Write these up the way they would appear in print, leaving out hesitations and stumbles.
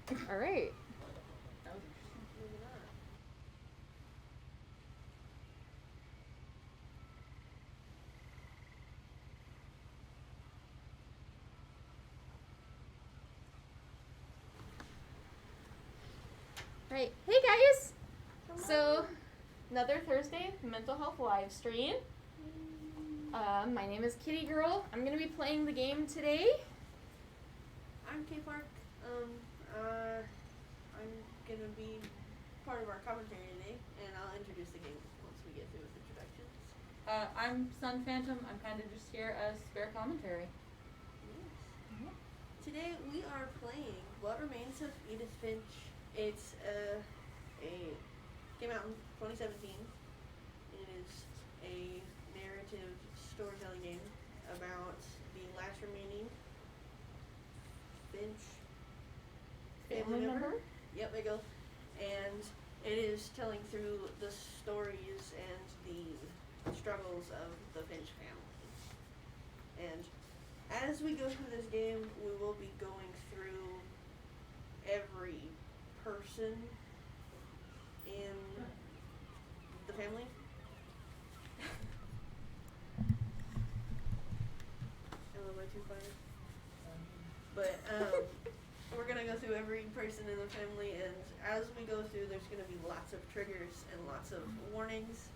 All right. That was interesting. Moving on. Right. Hey guys. So, another Thursday mental health live stream. My name is Kitty Girl. I'm gonna be playing the game today. I'm K-Park. I'm gonna be part of our commentary today, and I'll introduce the game once we get through with introductions. I'm SunPhantom. I'm kind of just here as spare commentary. Yes. Today we are playing What Remains of Edith Finch. It's came out in 2017. It is a narrative storytelling game about the last remaining Finch family member. Yep, there you go. And it is telling through the stories and the struggles of the Finch family. And as we go through this game, we will be going through every person in the family. I love my two fire. But we're gonna go through every person in the family, and as we go through, there's gonna be lots of triggers and lots of warnings.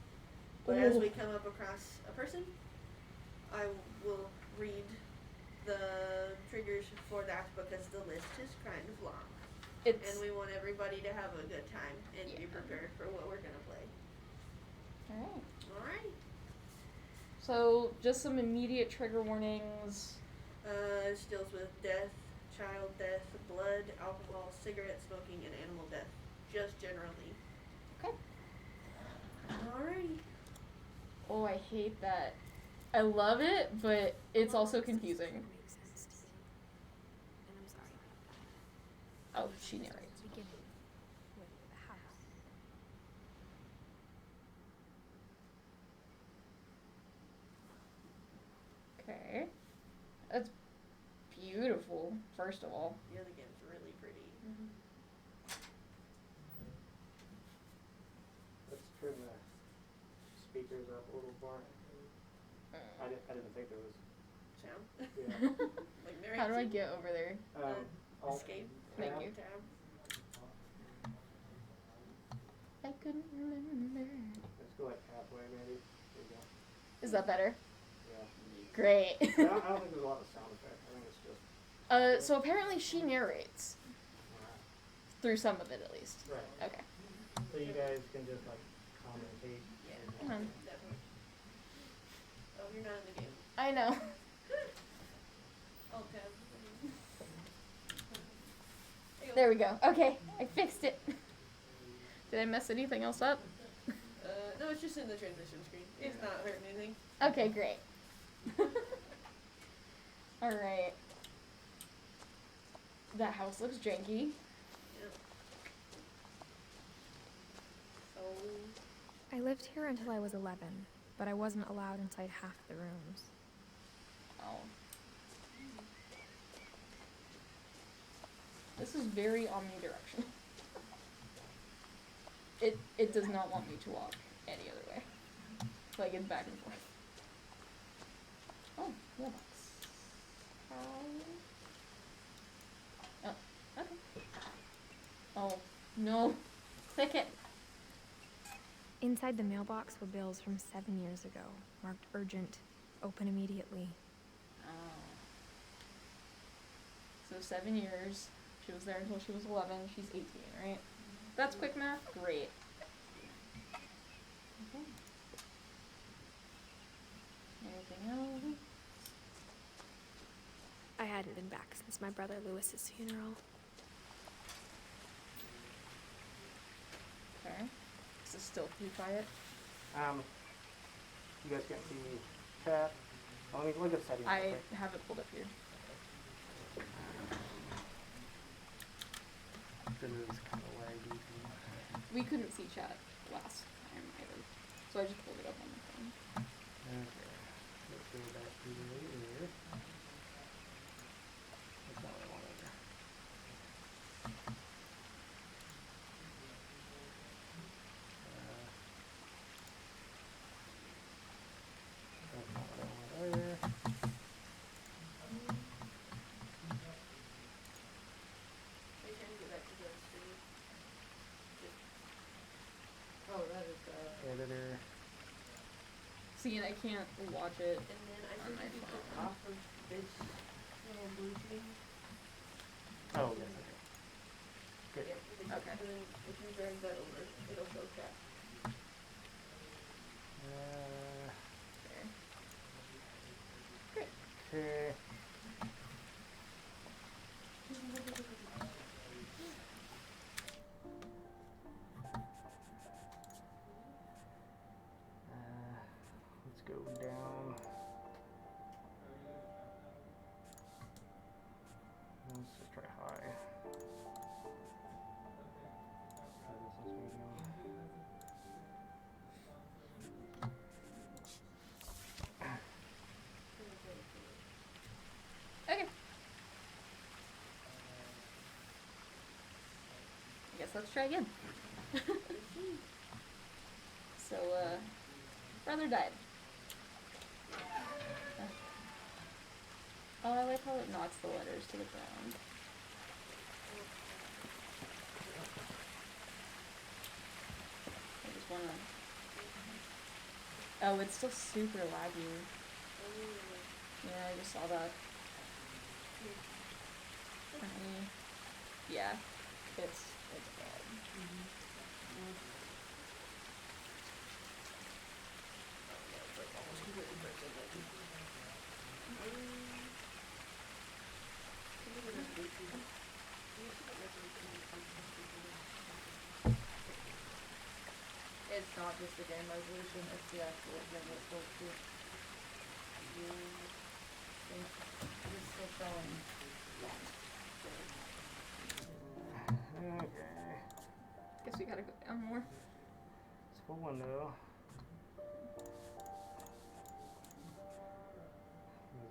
But as we come up across a person, I will read the triggers for that because the list is kind of long. And we want everybody to have a good time and be prepared for what we're gonna play. Alright. Alright. So, just some immediate trigger warnings. This deals with death, child death, blood, alcohol, cigarette smoking, and animal death. Just generally. Okay. Alrighty. Oh, I hate that. I love it, but it's also confusing. Oh, she narrates. Okay. That's beautiful, first of all. Yeah, the game's really pretty. Mm-hmm. Let's turn the speakers up a little more. I didn't think there was Sound? Yeah. Like narration? How do I get over there? Escape. Thank you. Tab. I couldn't remember. Let's go like halfway maybe. There you go. Is that better? Yeah. Great. I don't think there's a lot of sound effects. I think it's just. So apparently she narrates. Through some of it, at least. Right. Okay. So you guys can just like commentate. Yeah. Mm-hmm. Definitely. Oh, you're not in the game. I know. Alt tab. There we go. Okay, I fixed it. Did I mess anything else up? No, it's just in the transition screen. It's not hurting anything. Okay, great. Alright. That house looks janky. Yep. So, I lived here until I was 11, but I wasn't allowed inside half the rooms. Oh. This is very omnidirectional. It does not want me to walk any other way. Like it's back and forth. Oh, mailbox. Oh, okay. Oh, no. Click it. Inside the mailbox were bills from 7 years ago, marked urgent, open immediately. Oh. So 7 years. She was there until she was 11. She's 18, right? That's quick math? Great. Okay. Anything else? I hadn't been back since my brother Lewis's funeral. Okay. Is this still pretty quiet? You guys can't see chat. Let me look at settings. I have it pulled up here. Because it was kind of laggy. We couldn't see chat last time either. So I just pulled it up on the phone. Okay. Let's go back to here. That's not what I wanted. See, and I can't watch it. And then I On think my if you click phone. off of this little blue thing. Oh, yes, okay. Good. Yeah, Okay. and then if you drag that over, it'll show chat. There. Okay. Let's go down. Let's just try high. Try this as medium. Okay. I guess let's try again. So, brother died. Oh, I like how it knocks the letters to the ground. I just wanna... Oh, it's still super laggy. Yeah, I just saw that. Yeah, it's bad. It's not just the game resolution, it's the actual thing that's supposed to. It's still showing. Okay. Guess we gotta go down more. It's full window.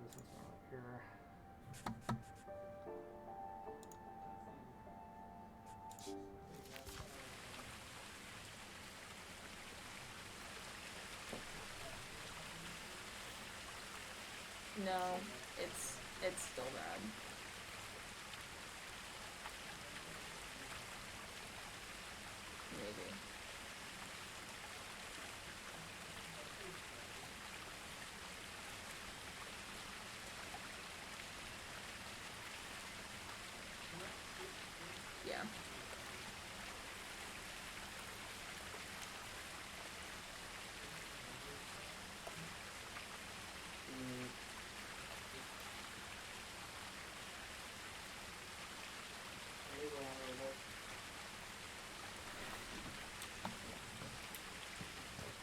This is not up here. No, it's still bad. Maybe. Yeah.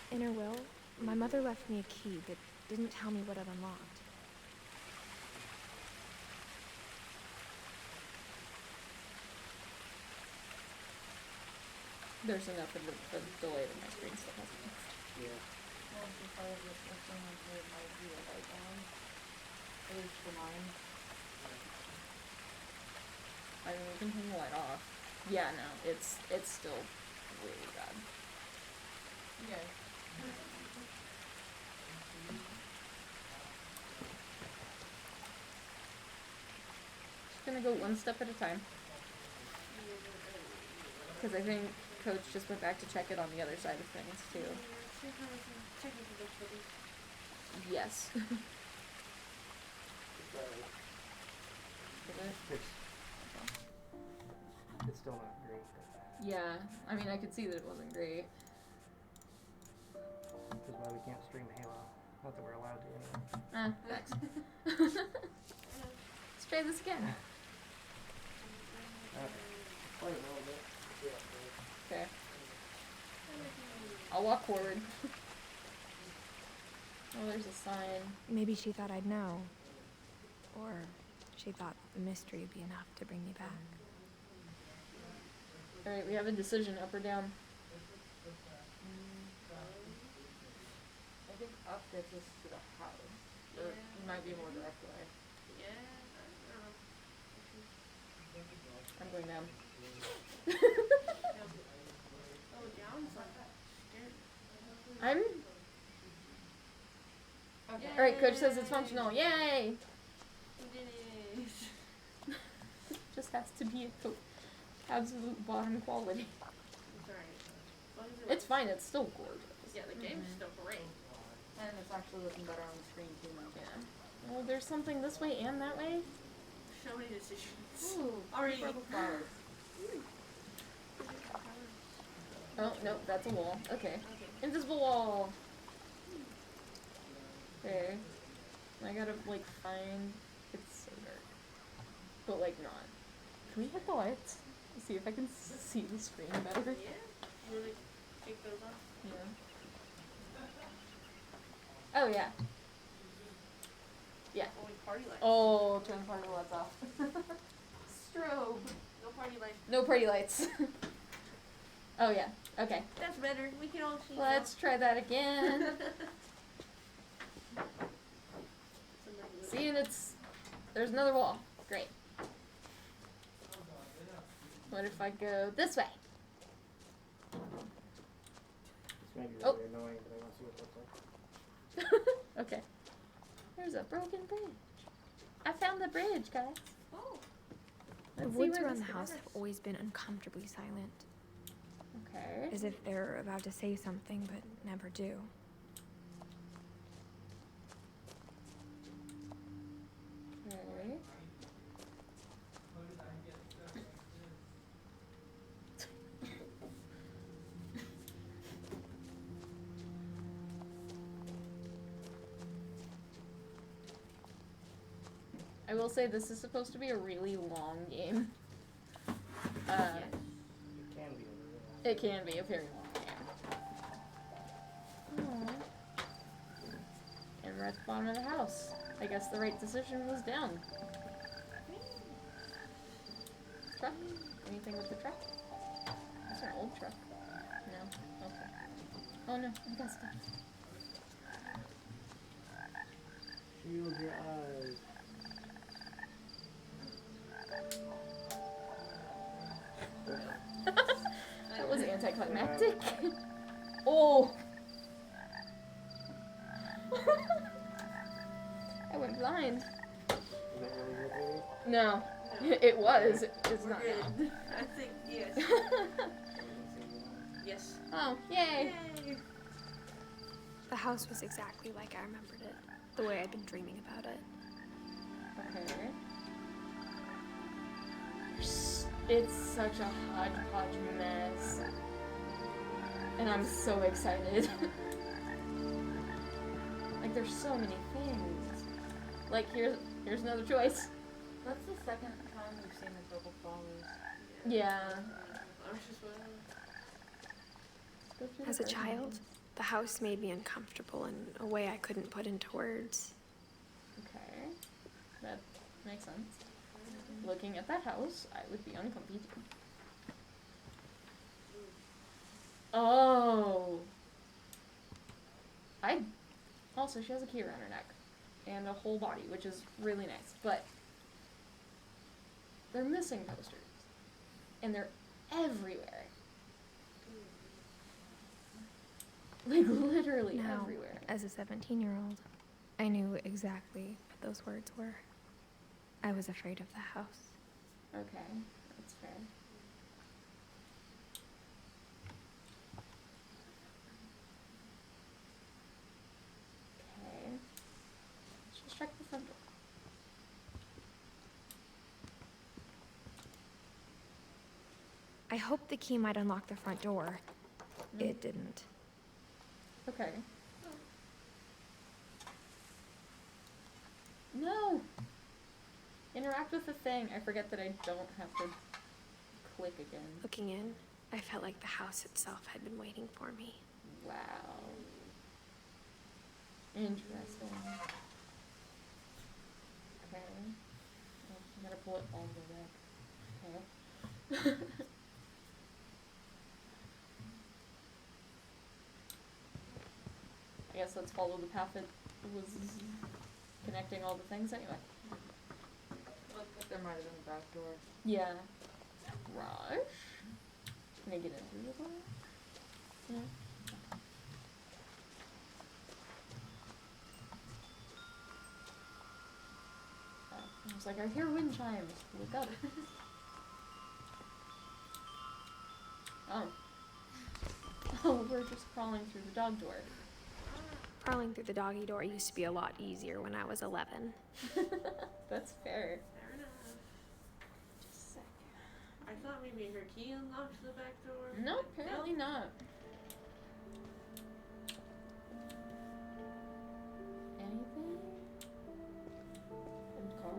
In her will, my mother left me a key but didn't tell me what it unlocked. There's enough of the delay that my screen still hasn't fixed. Yeah. Well, if I was just someone who might be a light on, at least for mine. I mean, we can turn the light off. Yeah, no, it's still really bad. Yeah. Just gonna go one step at a time. Because I think Coach just went back to check it on the other side of things, too. Yes. Is it? It's still not great. Yeah, I mean, I could see that it wasn't great. Which is why we can't stream Halo. Not that we're allowed to anyway. Thanks. Let's try this again. Play a little bit. Okay. I'll walk forward. Oh, there's a sign. Maybe she thought I'd know. Or she thought the mystery would be enough to bring me back. Alright, we have a decision, up or down. I think up gets us to the house. Or it might be more direct way. Yeah, I don't know. I'm going down. Oh, down's like scared. I'm... Okay. Alright, Coach says it's functional. Yay! We did it. Just has to be at absolute bottom quality. It's alright. As long as it It's fine, it's still gorgeous. Yeah, the game's still great. And it's actually looking better on the screen too now. Yeah. Well, there's something this way and that way. So many decisions. Ooh, Already. purple flowers. Oh, no, that's a wall. Okay. Invisible wall! Okay. I gotta, like, find... It's so dark. But, like, not. Can we hit the lights? See if I can see the screen better? Yeah. You wanna kick those off? Yeah. Oh, yeah. Yeah. Only party lights. Oh, turn the party lights off. Strobe. No party lights. No party lights. Oh, yeah. Okay. That's better. We can all see. Let's try that again. See, and it's... There's another wall. Great. What if I go this way? This may be Oh. really annoying, but I want to see what it looks like. Okay. There's a broken bridge. I found the bridge, guys. Oh. The Let's see woods where around the this house goes. have always been uncomfortably silent, Okay. as if they're about to say something but never do. Okay. I will say this is supposed to be a really long game. Yes. It can be a little. It can be a very long game. And we're at the bottom of the house. I guess the right decision was down. Truck? Anything with the truck? That's an old truck. No? Okay. Oh no, I got stuff. Shield your eyes. That was anticlimactic. Oh! I went blind. Is that really your baby? No. No. It was. It's We're not good. now. I think yes. Yes. Oh, yay! Yay. The house was exactly like I remembered it, the way I'd been dreaming about it. Okay. It's such a hodgepodge mess. And I'm so excited. Like, there's so many things. Like, here's another choice. That's the second time we've seen the purple flowers. Yeah. I was just wondering. Let's go through the As a garden. child, the house made me uncomfortable in a way I couldn't put into words. Okay. That makes sense. Looking at that house, I would be uncomfy. Oh. Also, she has a key around her neck. And a whole body, which is really nice. But they're missing posters. And they're everywhere. Like, literally Now, everywhere. as a 17-year-old, I knew exactly what those words were. I was afraid of the house. Okay, that's fair. Okay. Let's just check the front door. I hoped the key might unlock the front door. It didn't. Okay. No! Interact with the thing. I forget that I don't have to click again. Looking in, I felt like the house itself had been waiting for me. Wow. Interesting. Okay. Oh, I gotta pull it all the way back. Okay. I guess let's follow the path that was connecting all the things anyway. Looked like there might have been a back door. Yeah. Garage? Can I get in through the door? Yeah. I was like, I hear wind chimes. Look up. Oh. Oh, we're just crawling through the dog door. Crawling through the doggy door used to be a lot easier when I was 11. That's fair. Fair enough. Just a sec. I thought maybe her key unlocked the back door. No, but apparently not. Anything? Old car.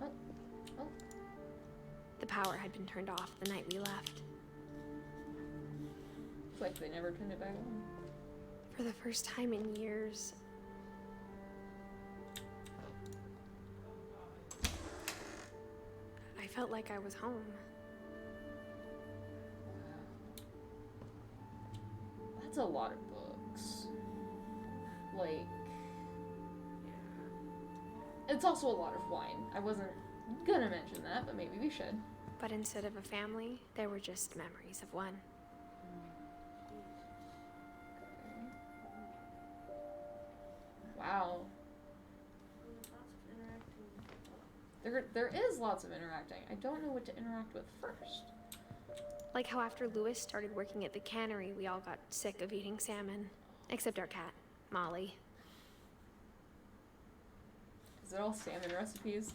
Alright. Oh. The power had been turned off the night we left. It's like they never turned it back on. For the first time in years, I felt like I was home. That's a lot of books. Like, it's also a lot of wine. I wasn't gonna mention that, but maybe we should. But instead of a family, there were just memories of one. Wow. There is lots of interacting. I don't know what to interact with first. Like how after Lewis started working at the cannery, we all got sick of eating salmon. Except our cat, Molly. Is it all salmon recipes?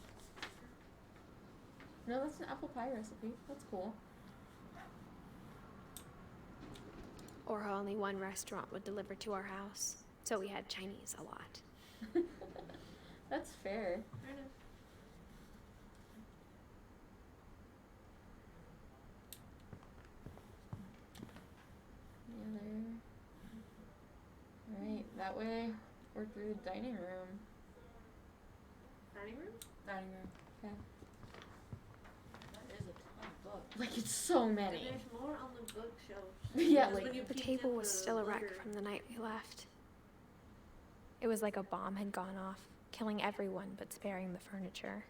No, that's an apple pie recipe. That's cool. Or how only one restaurant would deliver to our house. So we had Chinese a lot. That's fair. Fair enough. Yeah, there. Alright, that way we're through the dining room. Dining room? Dining room. Okay. That is a ton of books. Like, it's so And many. there's more on the bookshelves. Yeah, Because like, when you The peeked table in was the still a wreck locker- from the night we left. It was like a bomb had gone off, killing everyone but sparing the furniture.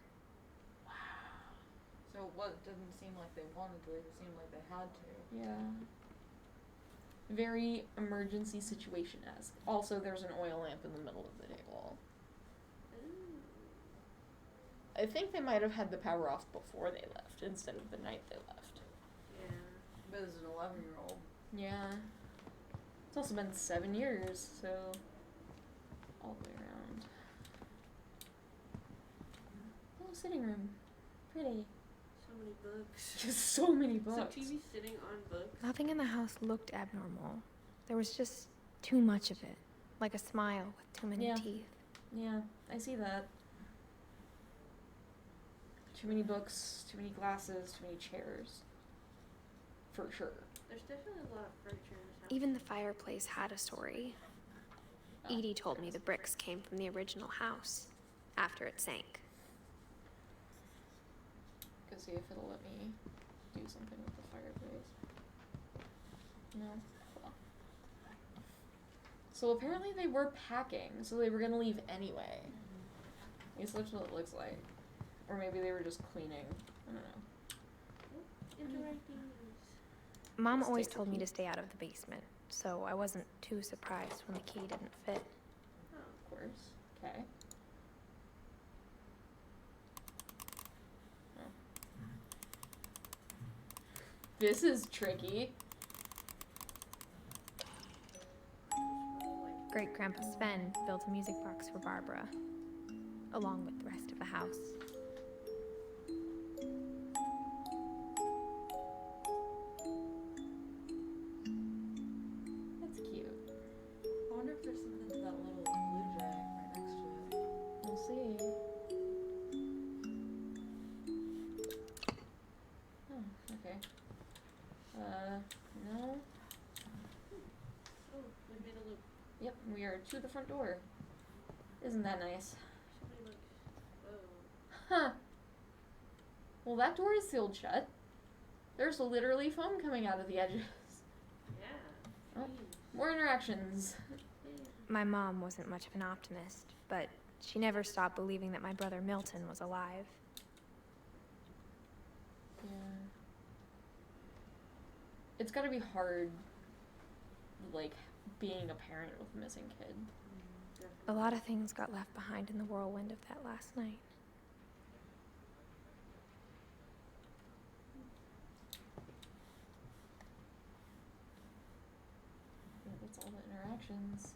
So it didn't seem like they wanted to, it seemed like they had to. Yeah. Very emergency situation-esque. Also, there's an oil lamp in the middle of the table. Ooh. I think they might have had the power off before they left instead of the night they left. Yeah. But as an 11-year-old, Yeah. It's also been 7 years, so all the way around. Oh, sitting room. Pretty. So many books. Just so many books. So TV sitting on books. Nothing in the house looked abnormal. There was just too much of it. Like a smile with too many Yeah. teeth. Yeah, I see that. Too many books, too many glasses, too many chairs. For sure. There's definitely a lot of furniture in this house. Even the fireplace had a story. Edie told me the bricks came from the original house after it sank. Go see if it'll let me do something with the fireplace. No? Cool. So apparently they were packing, so they were gonna leave anyway. I guess that's what it looks like. Or maybe they were just cleaning. I don't know. Interacting. Mom Let's always take the told me key. to stay out of the basement, so I wasn't too surprised when the key didn't fit. Oh. Of course. Okay. Oh. This is tricky. Great Grandpa Sven built a music box for Barbara, along with the rest of the house. That's cute. I wonder if there's something to that little blue jay right next to it. We'll see. Oh, okay. No. Oh, we made a loop. Yep, we are to the front door. Isn't that nice? So many books. Huh. Well, that door is sealed shut. There's literally foam coming out of the edges. Yeah. Oh. Jeez. More interactions. My mom wasn't much of an optimist, but she never stopped believing that my brother Milton was alive. Yeah. It's gotta be hard, like, being a parent with a missing kid. A lot of things got left behind in the whirlwind of that last night. That's all the interactions.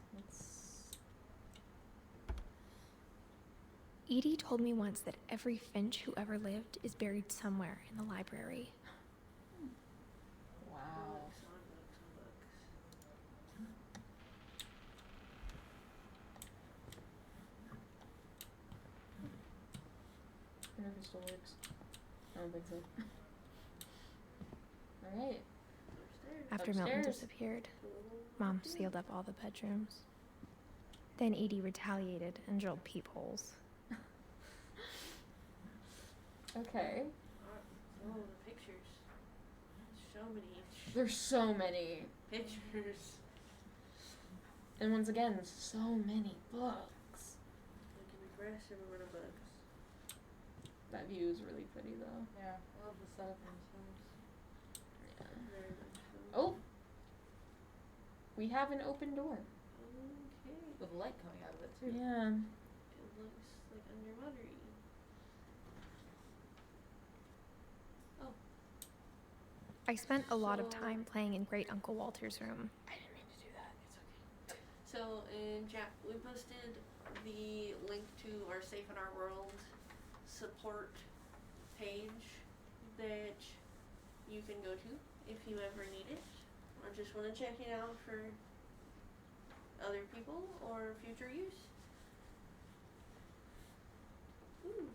Edie told me once that every Finch who ever lived is buried somewhere in the library. Wow. I wonder if it still works. I don't think so. Alright. After Milton Upstairs. disappeared, Mom sealed up all the bedrooms. Then Edie retaliated and drilled peepholes. Okay. Oh, the pictures. So many There's so many. pictures. And once again, so many books. Look in the grass, everywhere the bugs. That view is really pretty though. Yeah, I love the setup in this house. Yeah. Very much so. Oh! We have an open door. Okay. With light coming out of it too. Yeah. It looks like underwater-y. I spent a lot of So- time playing in Great Uncle Walter's room. I didn't mean to do that. It's okay. So in chat, we posted the link to our Safe in Our World support page that you can go to if you ever need it or just want to check it out for other people or future use. Ooh.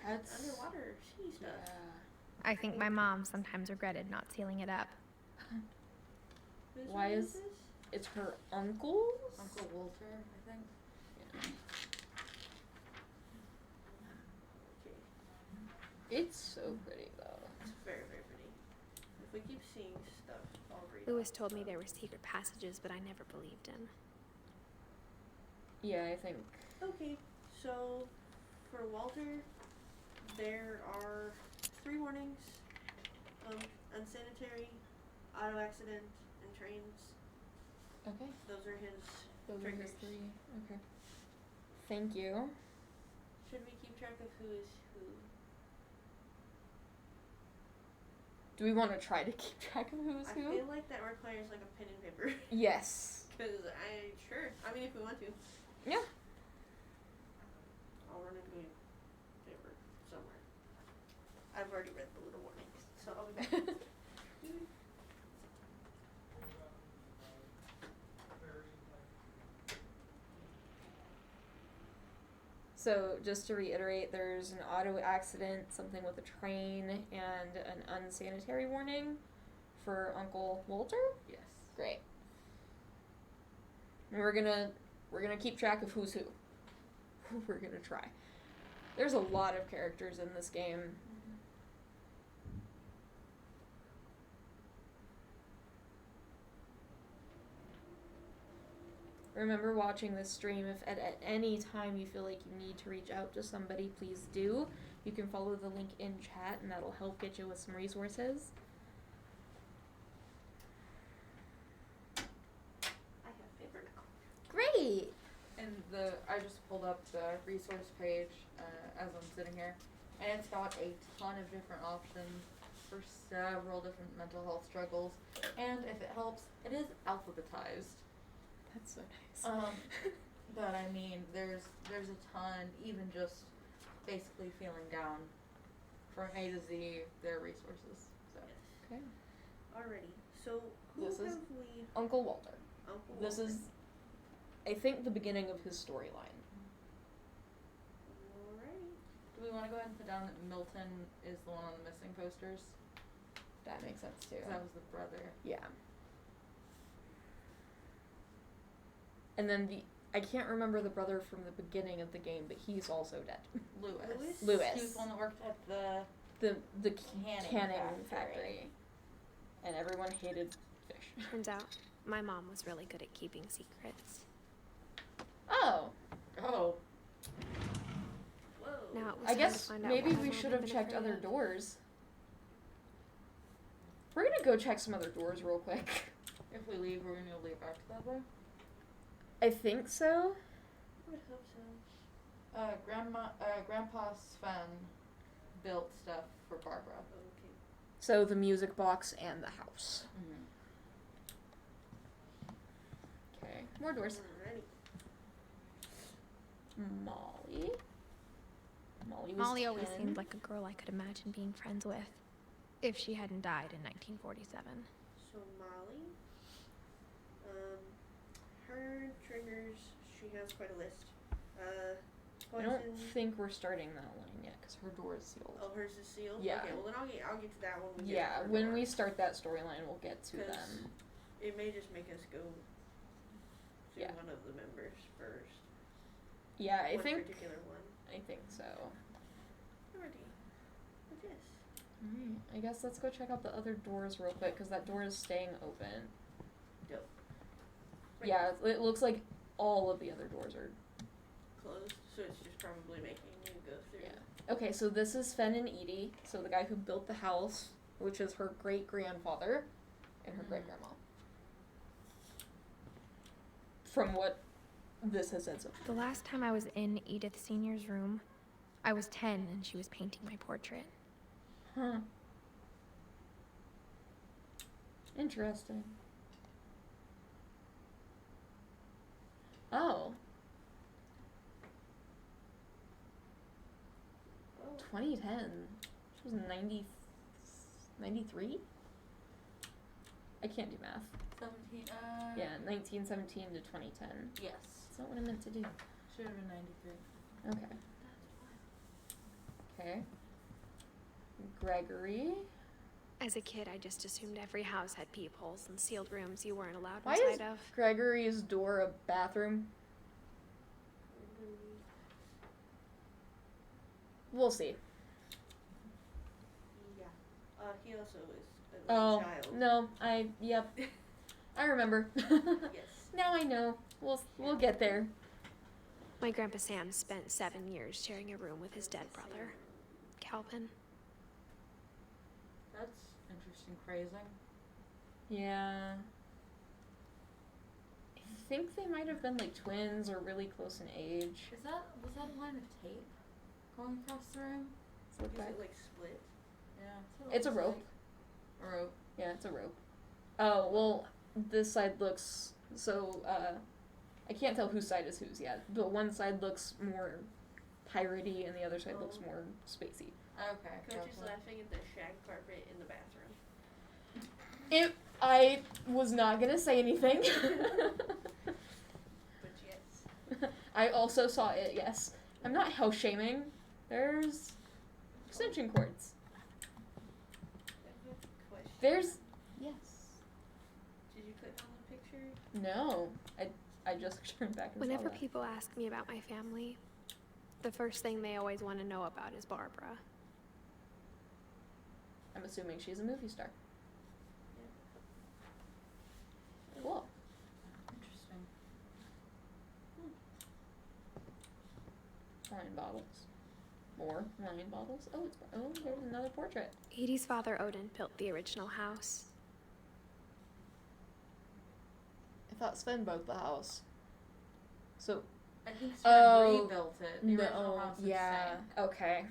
That's- Underwater sea stuff. Yeah. I think my mom sometimes regretted not sealing it up. Whose Why room is- this? It's her uncle's? Uncle Walter, I think. Yeah. Okay. It's so pretty though. It's very, very pretty. If we keep seeing stuff, I'll read Lewis off told me stuff. there were secret passages, but I never believed him. Yeah, I think. Okay, so for Walter, there are 3 warnings: unsanitary, auto accident, and trains. Okay. Those are his Those are triggers. his 3. Okay. Thank you. Should we keep track of who is who? Do we want to try to keep track of who's I who? feel like that requires like a pen and paper. Yes. Cause I mean if we want to. Yeah. I'll run and get paper somewhere. I've already read the little warnings, so I'll be back. So, just to reiterate, there's an auto accident, something with a train, and an unsanitary warning for Uncle Walter? Yes. Great. And we're gonna keep track of who's who. We're gonna try. There's a lot of characters in this game. Remember watching this stream, if at any time you feel like you need to reach out to somebody, please do. You can follow the link in chat and that'll help get you with some resources. I have paper now. Great! And I just pulled up the resource page as I'm sitting here, and it's got a ton of different options for several different mental health struggles. And if it helps, it is alphabetized. That's so nice. But I mean, there's a ton, even just basically feeling down, from A to Z, there are resources. So Okay. Alrighty. So who This is- have we? Uncle Walter. Uncle This Walter. is, I think, the beginning of his storyline. Alrighty. do we want to go ahead and put down that Milton is the one on the missing posters? That makes sense too. 'Cause that was the brother. Yeah. And then I can't remember the brother from the beginning of the game, but he's also dead. Lewis? Lewis. He was the one that worked at the The Canning canning factory. factory. And everyone hated fish. Turns out, my mom was really good at keeping secrets. Oh. Oh. Whoa. Now it was I time guess to find out maybe what we I've should only have been checked afraid other of. doors. We're gonna go check some other doors real quick. If we leave, we're gonna leave back to that way. I think so. I would hope so. Grandpa Sven built stuff for Barbara. Okay. So the music box and the house. Mm-hmm. More doors. Alrighty. Molly. Molly was Molly always 10. seemed like a girl I could imagine being friends with, if she hadn't died in 1947. So Molly, her triggers, she has quite a list. I Poison. don't think we're starting that line yet because her door is sealed. Oh, hers is sealed. Yeah. Okay, well then I'll get to that one. When we Yeah, get to her when door. we start that storyline, we'll get to 'Cause them. It may just make us go to Yeah. one of the members first. Yeah, I one think. particular one. I think so. Alrighty. But yes. Alright, I guess let's go check out the other doors real quick because that door is staying open. Dope. Right. Yeah, it looks like all of the other doors are. Closed, so it's just probably making you go through. Yeah. Okay, so this is Fen and Edie, so the guy who built the house, which is her great grandfather and her great grandma. From what this has said so far. The last time I was in Edith Sr.'s room, I was 10 and she was painting my portrait. Huh. Interesting. Oh. Oh. 2010. She was 93? I can't do math. 17, Yeah, 1917 to 2010. Yes. That's not what I meant to do. Should have been 93. Okay. Okay. Gregory. As a kid, I just assumed every house had peepholes and sealed rooms you weren't allowed Why inside is of. Gregory's door a bathroom? We'll see. Yeah. He also is a little Oh, child. no, yep. I remember. Yes. Now I know. We'll get there. My grandpa Sam spent 7 years sharing a room with his dead brother, Calvin. That's interesting phrasing. Yeah. I think they might have been like twins or really close in age. Was that a line of tape going across the room? Let's look Is back. it like split? Yeah. that's what it It's a looks rope. like. A rope. Yeah, it's a rope. Oh, well, this side looks so, I can't tell whose side is whose yet, but one side looks more piratey and the other side looks more spacey. Okay. Coach is gotcha. laughing at the shag carpet in the bathroom. I was not gonna say anything. But yes. I also saw it, yes. I'm not house shaming. There's extension cords. Question. There's, yes. Did you click on the picture? No. I just turned back and Whenever saw that. people ask me about my family, the first thing they always want to know about is Barbara. I'm assuming she's a movie star. Cool. Interesting. Wine bottles. More wine bottles. Oh, there's another portrait. Edie's father, Odin, built the original house. I thought Sven built the house. So, I think Sven Oh, rebuilt it. The original house is yeah, sank. okay.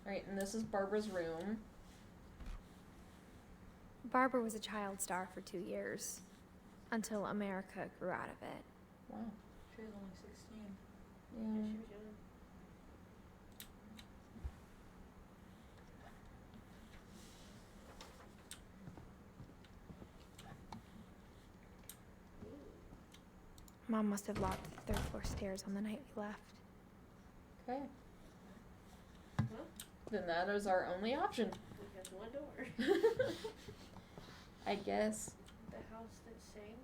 Alright, and this is Barbara's room. Barbara was a child star for 2 years, until America grew out of it. Wow. She was only 16. Yeah, Yeah. she was young. Mom must have locked the third floor stairs on the night we left. Okay. Well, Then that is our only option. we have one door. I guess. The house that sang.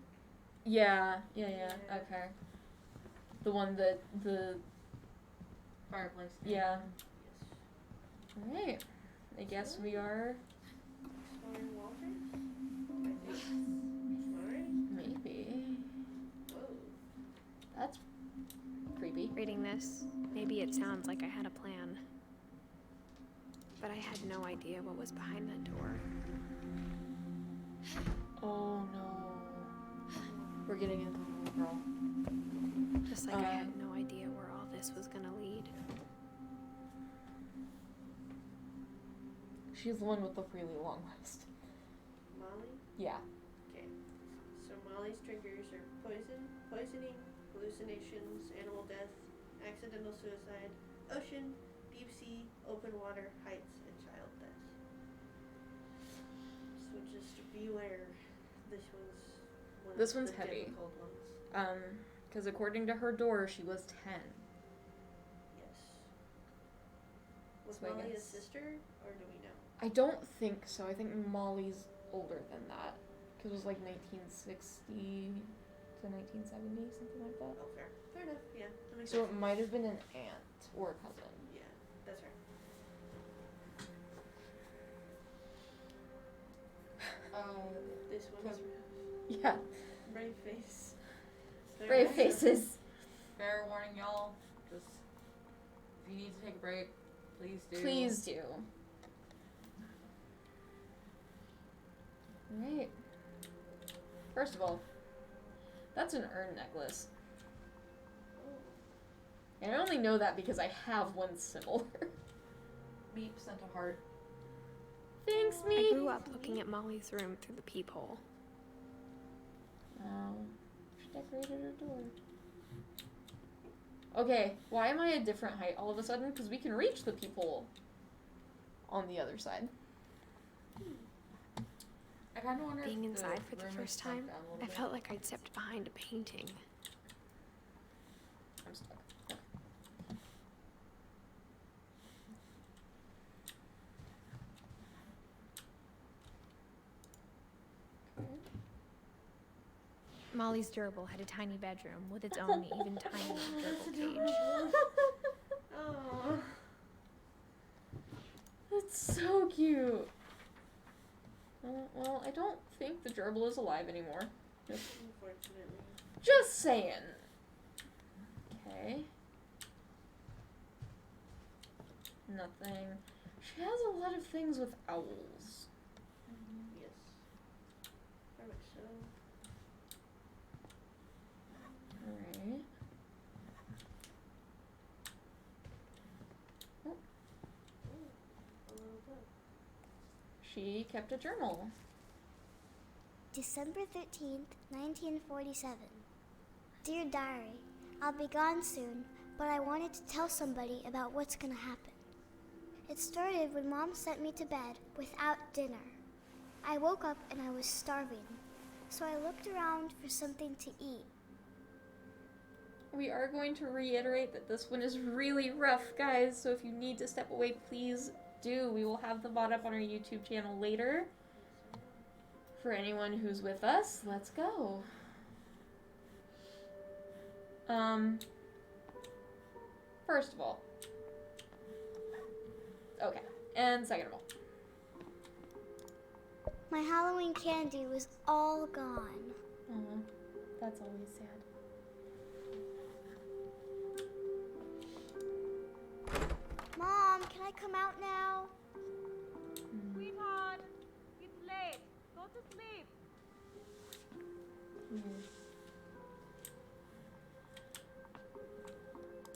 Yeah, Yeah. okay. The one that, Fireplace. yeah. Yes. Alright. I guess we are, Exploring Walter? I think. Alright. maybe. Whoa. That's creepy. Reading this, maybe it sounds like I had a plan. But I had no idea what was behind that door. Oh no. We're getting into the girl. Just like I had no idea where all this was gonna lead. She's the one with the really long list. Molly? Yeah. Okay. So Molly's triggers are poisoning, hallucinations, animal death, accidental suicide, ocean, deep sea, open water, heights, and child death. So just beware. This one's one This of one's the heavy. difficult ones. Because according to her door, she was 10. Yes. Was So I Molly a guess- sister, or do we know? I don't think so. I think Molly's older than that. Because it was like 1960 to 1970, something like that. Oh, fair. Fair enough. Yeah. That makes So sense. it might have been an aunt or a cousin. Yeah, that's right. This one's Yeah. brave face. Very Brave much so. faces. Fair warning, y'all. Just if you need to take a break, please do. Please do. Right. First of all, that's an urn necklace. And I only know that because I have one similar. Meep sent a heart. Thanks, I me. grew up looking at Molly's room through the peephole. Oh, she decorated her door. Okay, why am I a different height all of a sudden? Because we can reach the peephole on the other side. I kind of wonder Being if inside for the room is first shrunk time, down a little I bit. felt like I'd stepped behind a painting. I'm stuck. Okay. Molly's gerbil had a tiny bedroom with its own even tinier gerbil cage. Oh. That's so cute. Well, I don't think the gerbil is alive anymore. Unfortunately. Just saying. Okay. Nothing. She has a lot of things with owls. Yes. Very much so. Alright. Oh, A little bit. she kept a journal. December 13th, 1947. Dear Diary, I'll be gone soon, but I wanted to tell somebody about what's gonna happen. It started when Mom sent me to bed without dinner. I woke up and I was starving, so I looked around for something to eat. We are going to reiterate that this one is really rough, guys, so if you need to step away, please do. We will have the VOD up on our YouTube channel later. For anyone who's with us, let's go. First of all. Okay, and second of all. My Halloween candy was all gone. Aw, that's always sad. Mom, can I come out now? Sweetheart, it's late. Go to sleep.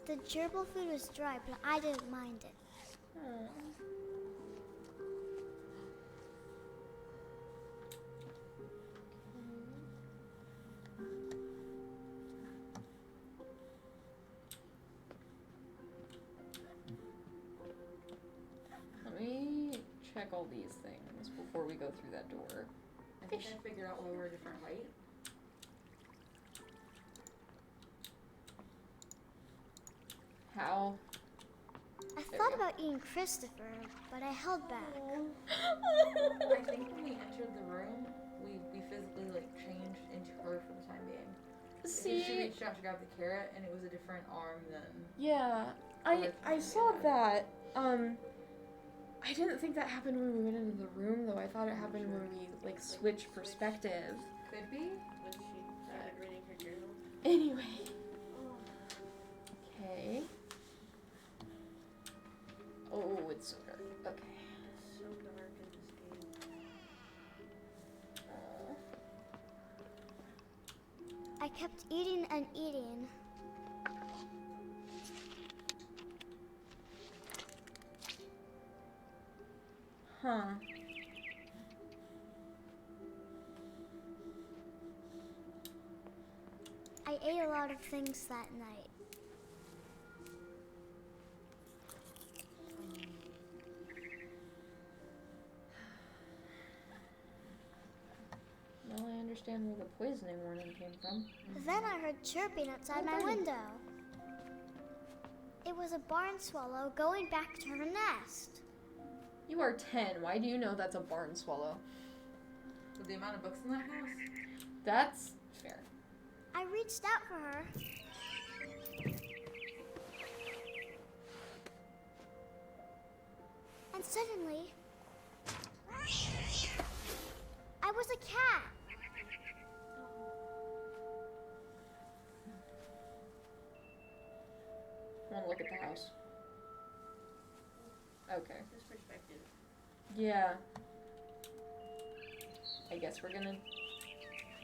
The gerbil food was dry, but I didn't mind it. Aw. Let me check all these things before we go through that door. I think I figured out why we're a different height. How? I There thought we go. about eating Christopher, but I held back. I think when we entered the room, we physically like changed into her for the time being. Because she See, reached out to grab the carrot, and it was a different arm than. yeah, I saw that. I didn't think that happened when we went into the room, though. I thought it happened when we like switched perspective. Could be. When she started reading her journal. Anyway. Okay. Oh, it's so dark. Okay. It's so dark in this game. I kept eating and eating. Huh. I ate a lot of things that night. Well, I understand where the poisoning warning came from. Then I heard chirping outside my window. It was a barn swallow going back to her nest. You are 10. Why do you know that's a barn swallow? With the amount of books in that house? That's fair. I reached out for her. And suddenly, I was a cat. Want to look at the house? Okay. This perspective. Yeah. I guess we're gonna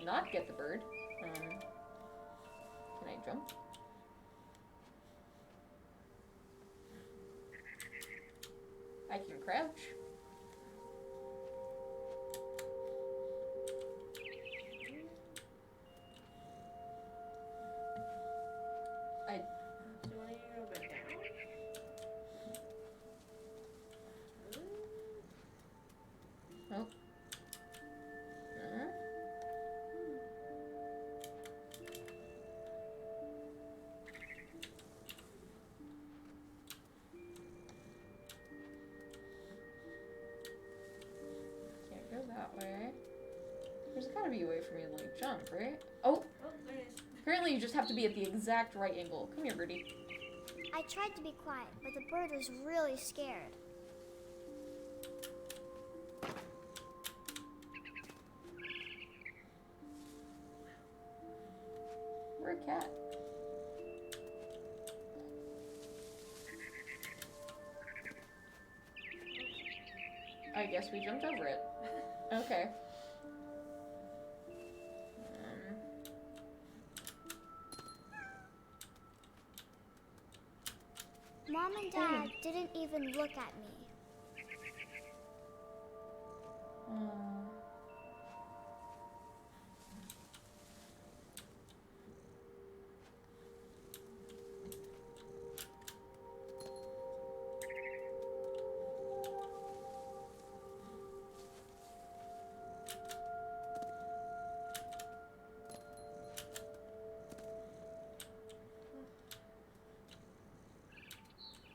not get the bird. Can I jump? I can crouch. So why don't you go back down? Oh. Can't go that way. There's gotta be a way for me to like jump, right? Oh! Oh, there it is. Apparently you just have to be at the exact right angle. Come here, birdie. I tried to be quiet, but the bird was really scared. We're a cat. I guess we jumped over it. Okay. Mom and Dad didn't even look at me.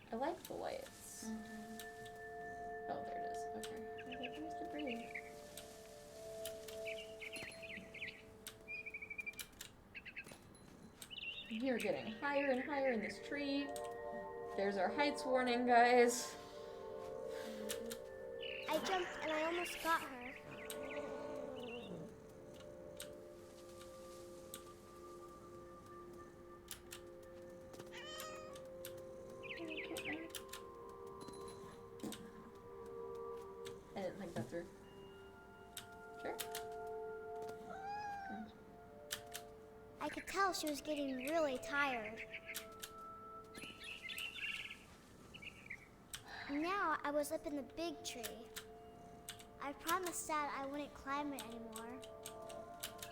I like the lights. Oh, there it is. Okay. I was like, where's the bird? You're getting higher and higher in this tree. There's our heights warning, guys. I jumped and I almost got her. I didn't think that through. Sure. I could tell she was getting really tired. Now I was up in the big tree. I promised Dad I wouldn't climb it anymore.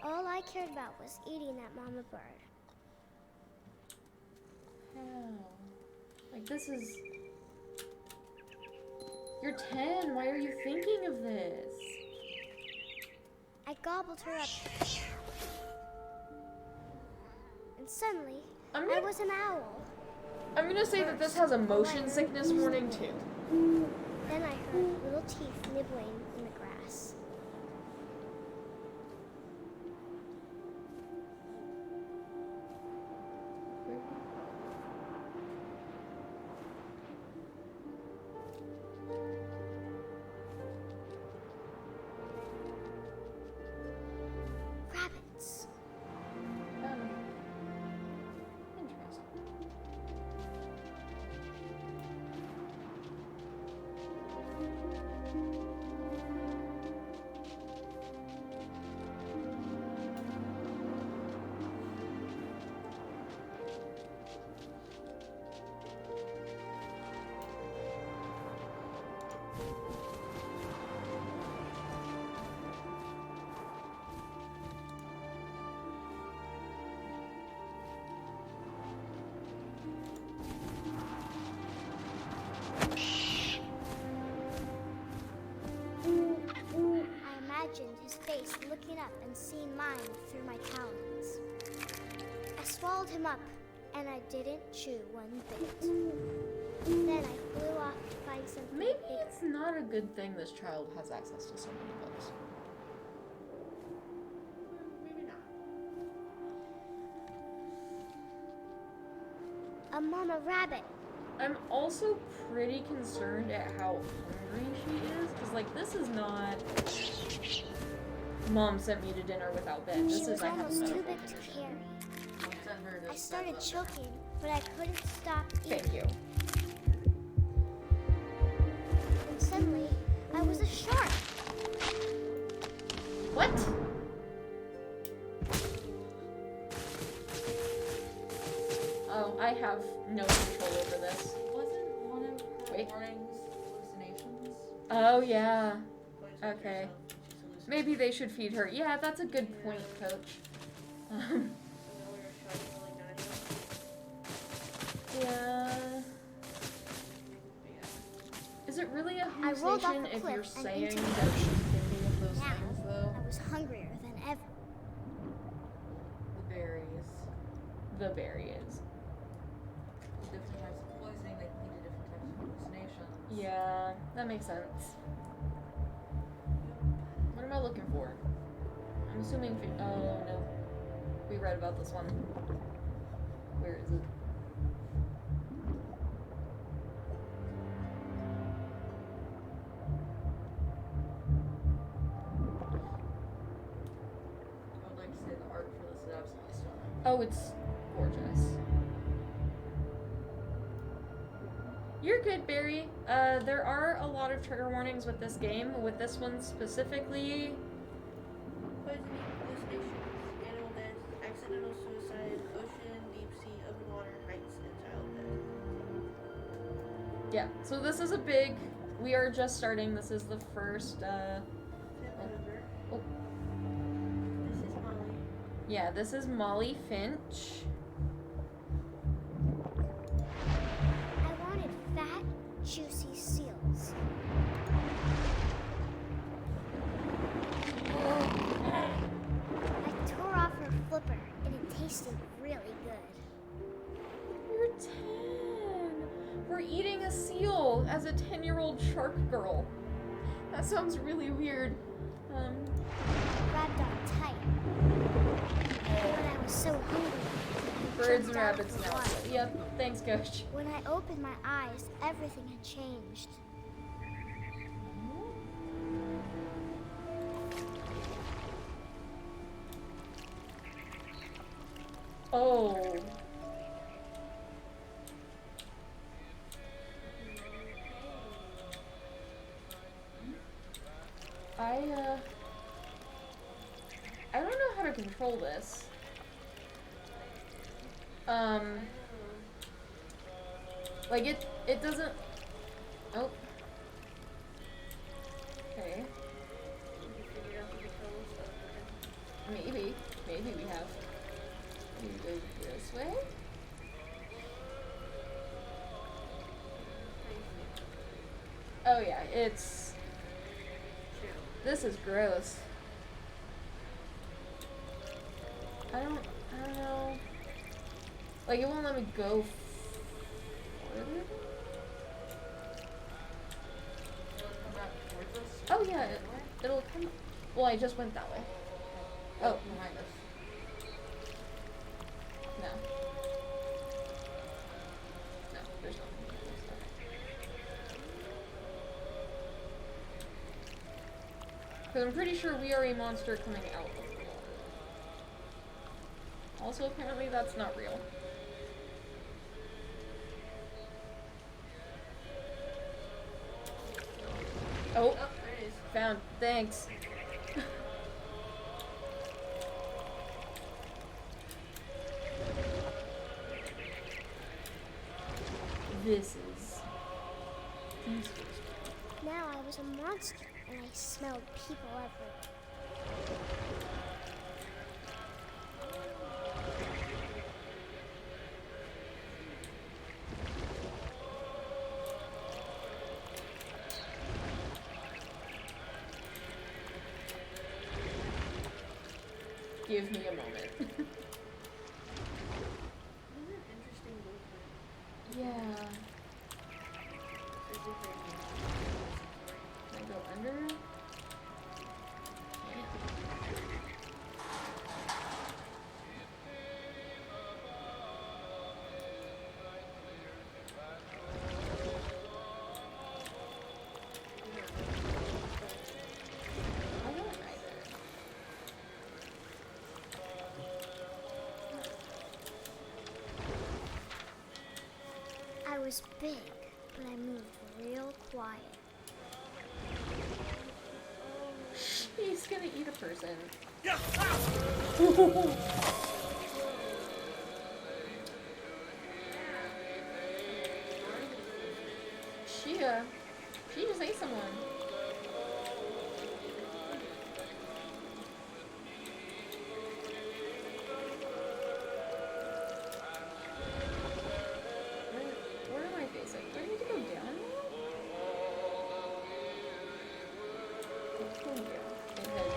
All I cared about was eating that mama bird. How? Like, this is... You're 10. Why are you thinking of this? I gobbled her up. And suddenly, I was an owl. I'm gonna say that this has a motion sickness warning too. Then I heard little teeth nibbling in the grass. Rabbits. Interesting. imagined his face looking up and seeing mine through my talons. I swallowed him up, and I didn't chew one bit. Then I flew off to find something Maybe bigger. it's not a good thing this child has access to so many books. Maybe not. A mama rabbit. I'm also pretty concerned at how hungry she is, because, like, this is not Mom sent me to dinner without bed. This She is was I have a almost too medical big to condition. carry. Send her to I started Sparrow. choking, but I couldn't stop eating. Thank you. And suddenly, I was a shark. What? Oh, I have no control over this. Wasn't one of her Wait. warnings hallucinations? Oh, yeah. Poison Okay. herself, she's hallucinating. Maybe they should feed her. Yeah, that's a good point, Coach. So now we're shouting like Nadia. Yeah. But yeah. Is it really a I rolled off hallucination the if cliff you're and saying into that the she's thinking of those Now, things, though? I was hungrier than ever. The berries. The berry is. Different types of poisoning, they can lead to different types of hallucinations. Yeah, that makes sense. What am I looking for? I'm assuming. Oh no, we read about this one. Where is it? I would like to say the art for this is absolutely stunning. Oh, it's gorgeous. You're good, Barry. There are a lot of trigger warnings with this game. With this one specifically, Poisoning, hallucinations, animal death, accidental suicide, ocean, deep sea, open water, heights, and child death. yeah. So this is a big. We are just starting. This is the first. 10th November. Oh. This is Molly. Yeah, this is Molly Finch. I wanted fat, juicy seals. I tore off her flipper, and it tasted really good. You're 10. We're eating a seal as a 10-year-old shark girl. That sounds really weird. Grabbed on tight. When I was so hungry, I Birds jumped and out of rabbits the now. water. Yep, thanks, Coach. When I opened my eyes, everything had changed. Oh. I don't know how to control this. Like it doesn't. Oh. Okay. Did you figure out the controls of the Maybe we have. We go this way. Oh yeah, it's. This is gross. I don't know. Like it won't let me go further. Will it come back towards us? Oh yeah, it'll come. Well, I just went that way. Oh, Behind us. no. No, there's nothing. Because I'm pretty sure we are a monster coming out of the water. Also, apparently that's not real. Oh, Oh, there it is. found. Thanks. This is. Now I was a monster, and I smelled people everywhere. Give me a moment. What an interesting movement. Yeah. Especially for you. Can I go under? Yeah. I don't either. I was big, but I moved real quiet. He's gonna eat a person. She just ate someone. Where am I facing? Do I need to go down now? Oh, yeah. And then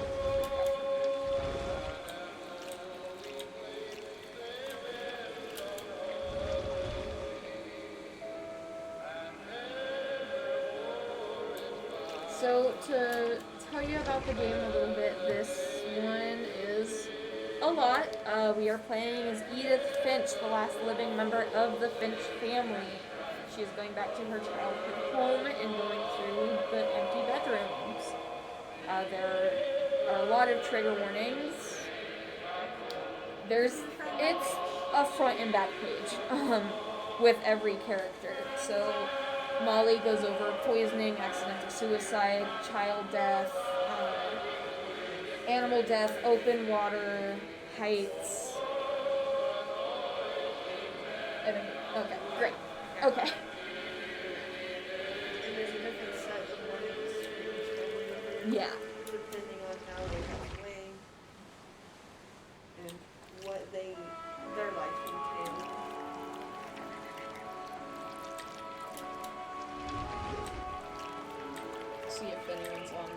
so to tell you about the game a little bit, this one is a lot. We are playing as Edith Finch, the last living member of the Finch family. She is going back to her childhood home and going through the empty bedrooms. There are a lot of trigger warnings. It's a front and back page with every character. So Molly goes over poisoning, accidental suicide, child death, animal death, open water, heights. Okay, great. Okay. And there's a different set of warnings for each family member. Yeah. Depending on how they pass away and what their life entails. See if anyone's on.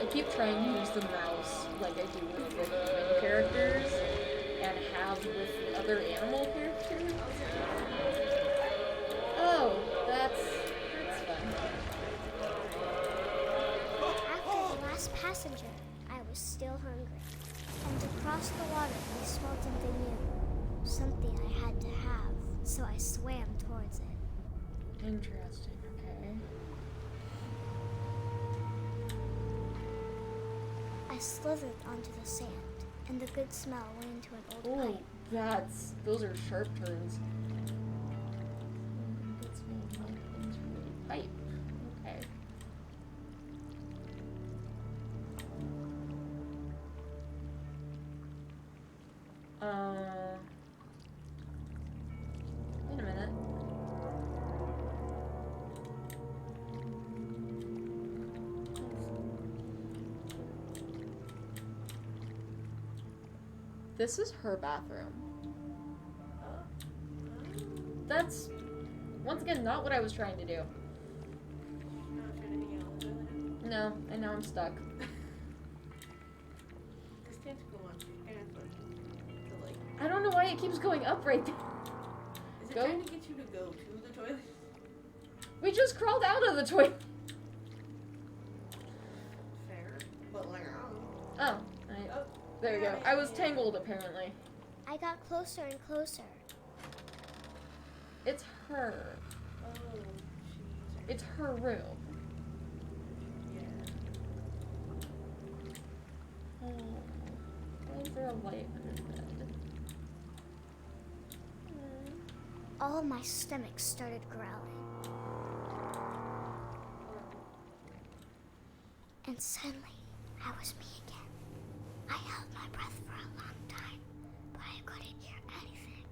I keep trying to use the mouse like I do with the human characters and have with the other animal characters. Oh, that's fun. After the last passenger, I was still hungry. And across the water, I smelled something new. Something I had to have, so I swam towards it. Interesting, okay. I slithered onto the sand, and the good smell went into an old Oh, pipe. those are sharp turns. Good smell went into a pipe. Okay. Wait a minute. This is her bathroom. That's, once again, not what I was trying to do. No, and now I'm stuck. This tentacle on your hand, to like. I don't know why it keeps going up right there. Is it Go. trying to get you to go to the toilet? We just crawled out of the toilet. Fair. But like, Oh, there we go. I was tangled, apparently. I got closer and closer. It's her. oh, jeez. It's her room. Yeah. Oh, why is there a light under the bed? All my stomach started growling. And suddenly, I was me again. I held my breath for a long time, but I couldn't hear anything.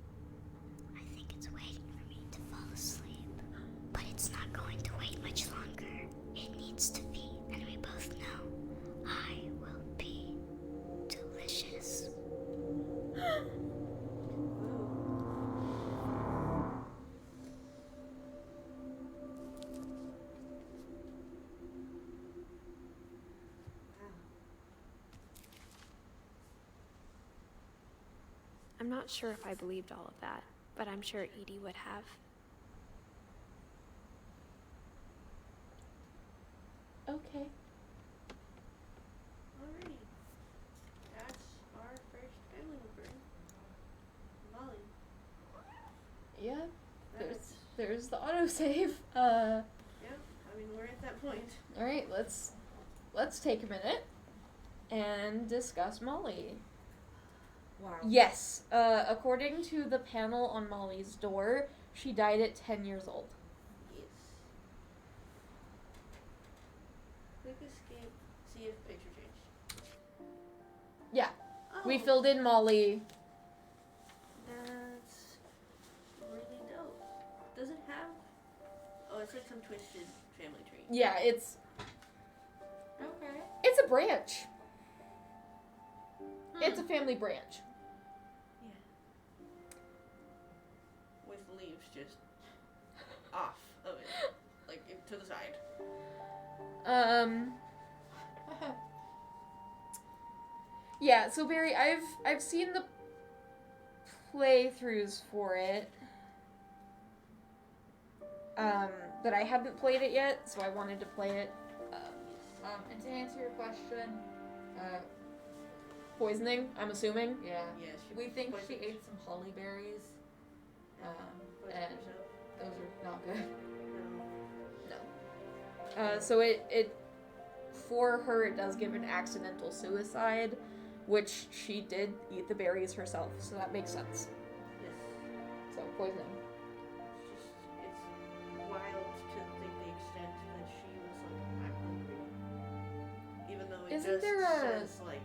I think it's waiting for me to fall asleep. But it's not going to wait much longer. It needs to be, and we both know I will be delicious. I'm not sure if I believed all of that, but I'm sure Edie would have. Okay. Alrighty. That's our first family member. Molly. Yeah. That's, There's the autosave. yeah, I mean, we're at that point. All right. Let's take a minute and discuss Molly. Wow. Yes. According to the panel on Molly's door, she died at 10 years old. Yes. Quick escape. See if picture changed. Yeah. Oh, We filled in Molly. That's really dope. Does it have? Oh, it's like some twisted family tree. Yeah. It's Okay. a branch. It's a family branch. Yeah. With leaves just off of it, like to the side. Yeah, so Barry, I've seen the playthroughs for it. But I haven't played it yet, so I wanted to play it. And to answer your question, Poisoning, I'm assuming. yeah, Yes. we think she poisoned- ate some holly berries. poisoned And herself. those are not good. No. So it for her it does give an accidental suicide, which she did eat the berries herself, so that makes sense. Yes. So poisoning. It's wild to think the extent that she was like hyperliquid. Even though it Isn't just there a- says like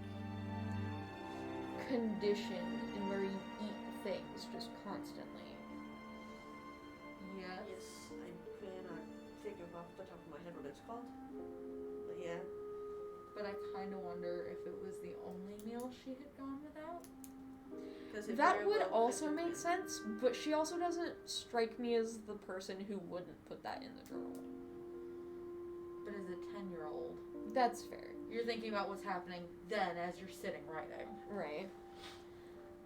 Condition in where you eat things just constantly. Yes. yes, I cannot think of off the top of my head what it's called. But yeah. But I kind of wonder if it was the only meal she had gone without. 'Cause it That very would well could also have make been. sense, but she also doesn't strike me as the person who wouldn't put that in the journal. But as a 10-year-old, That's fair. you're thinking about what's happening then as you're sitting writing. Right.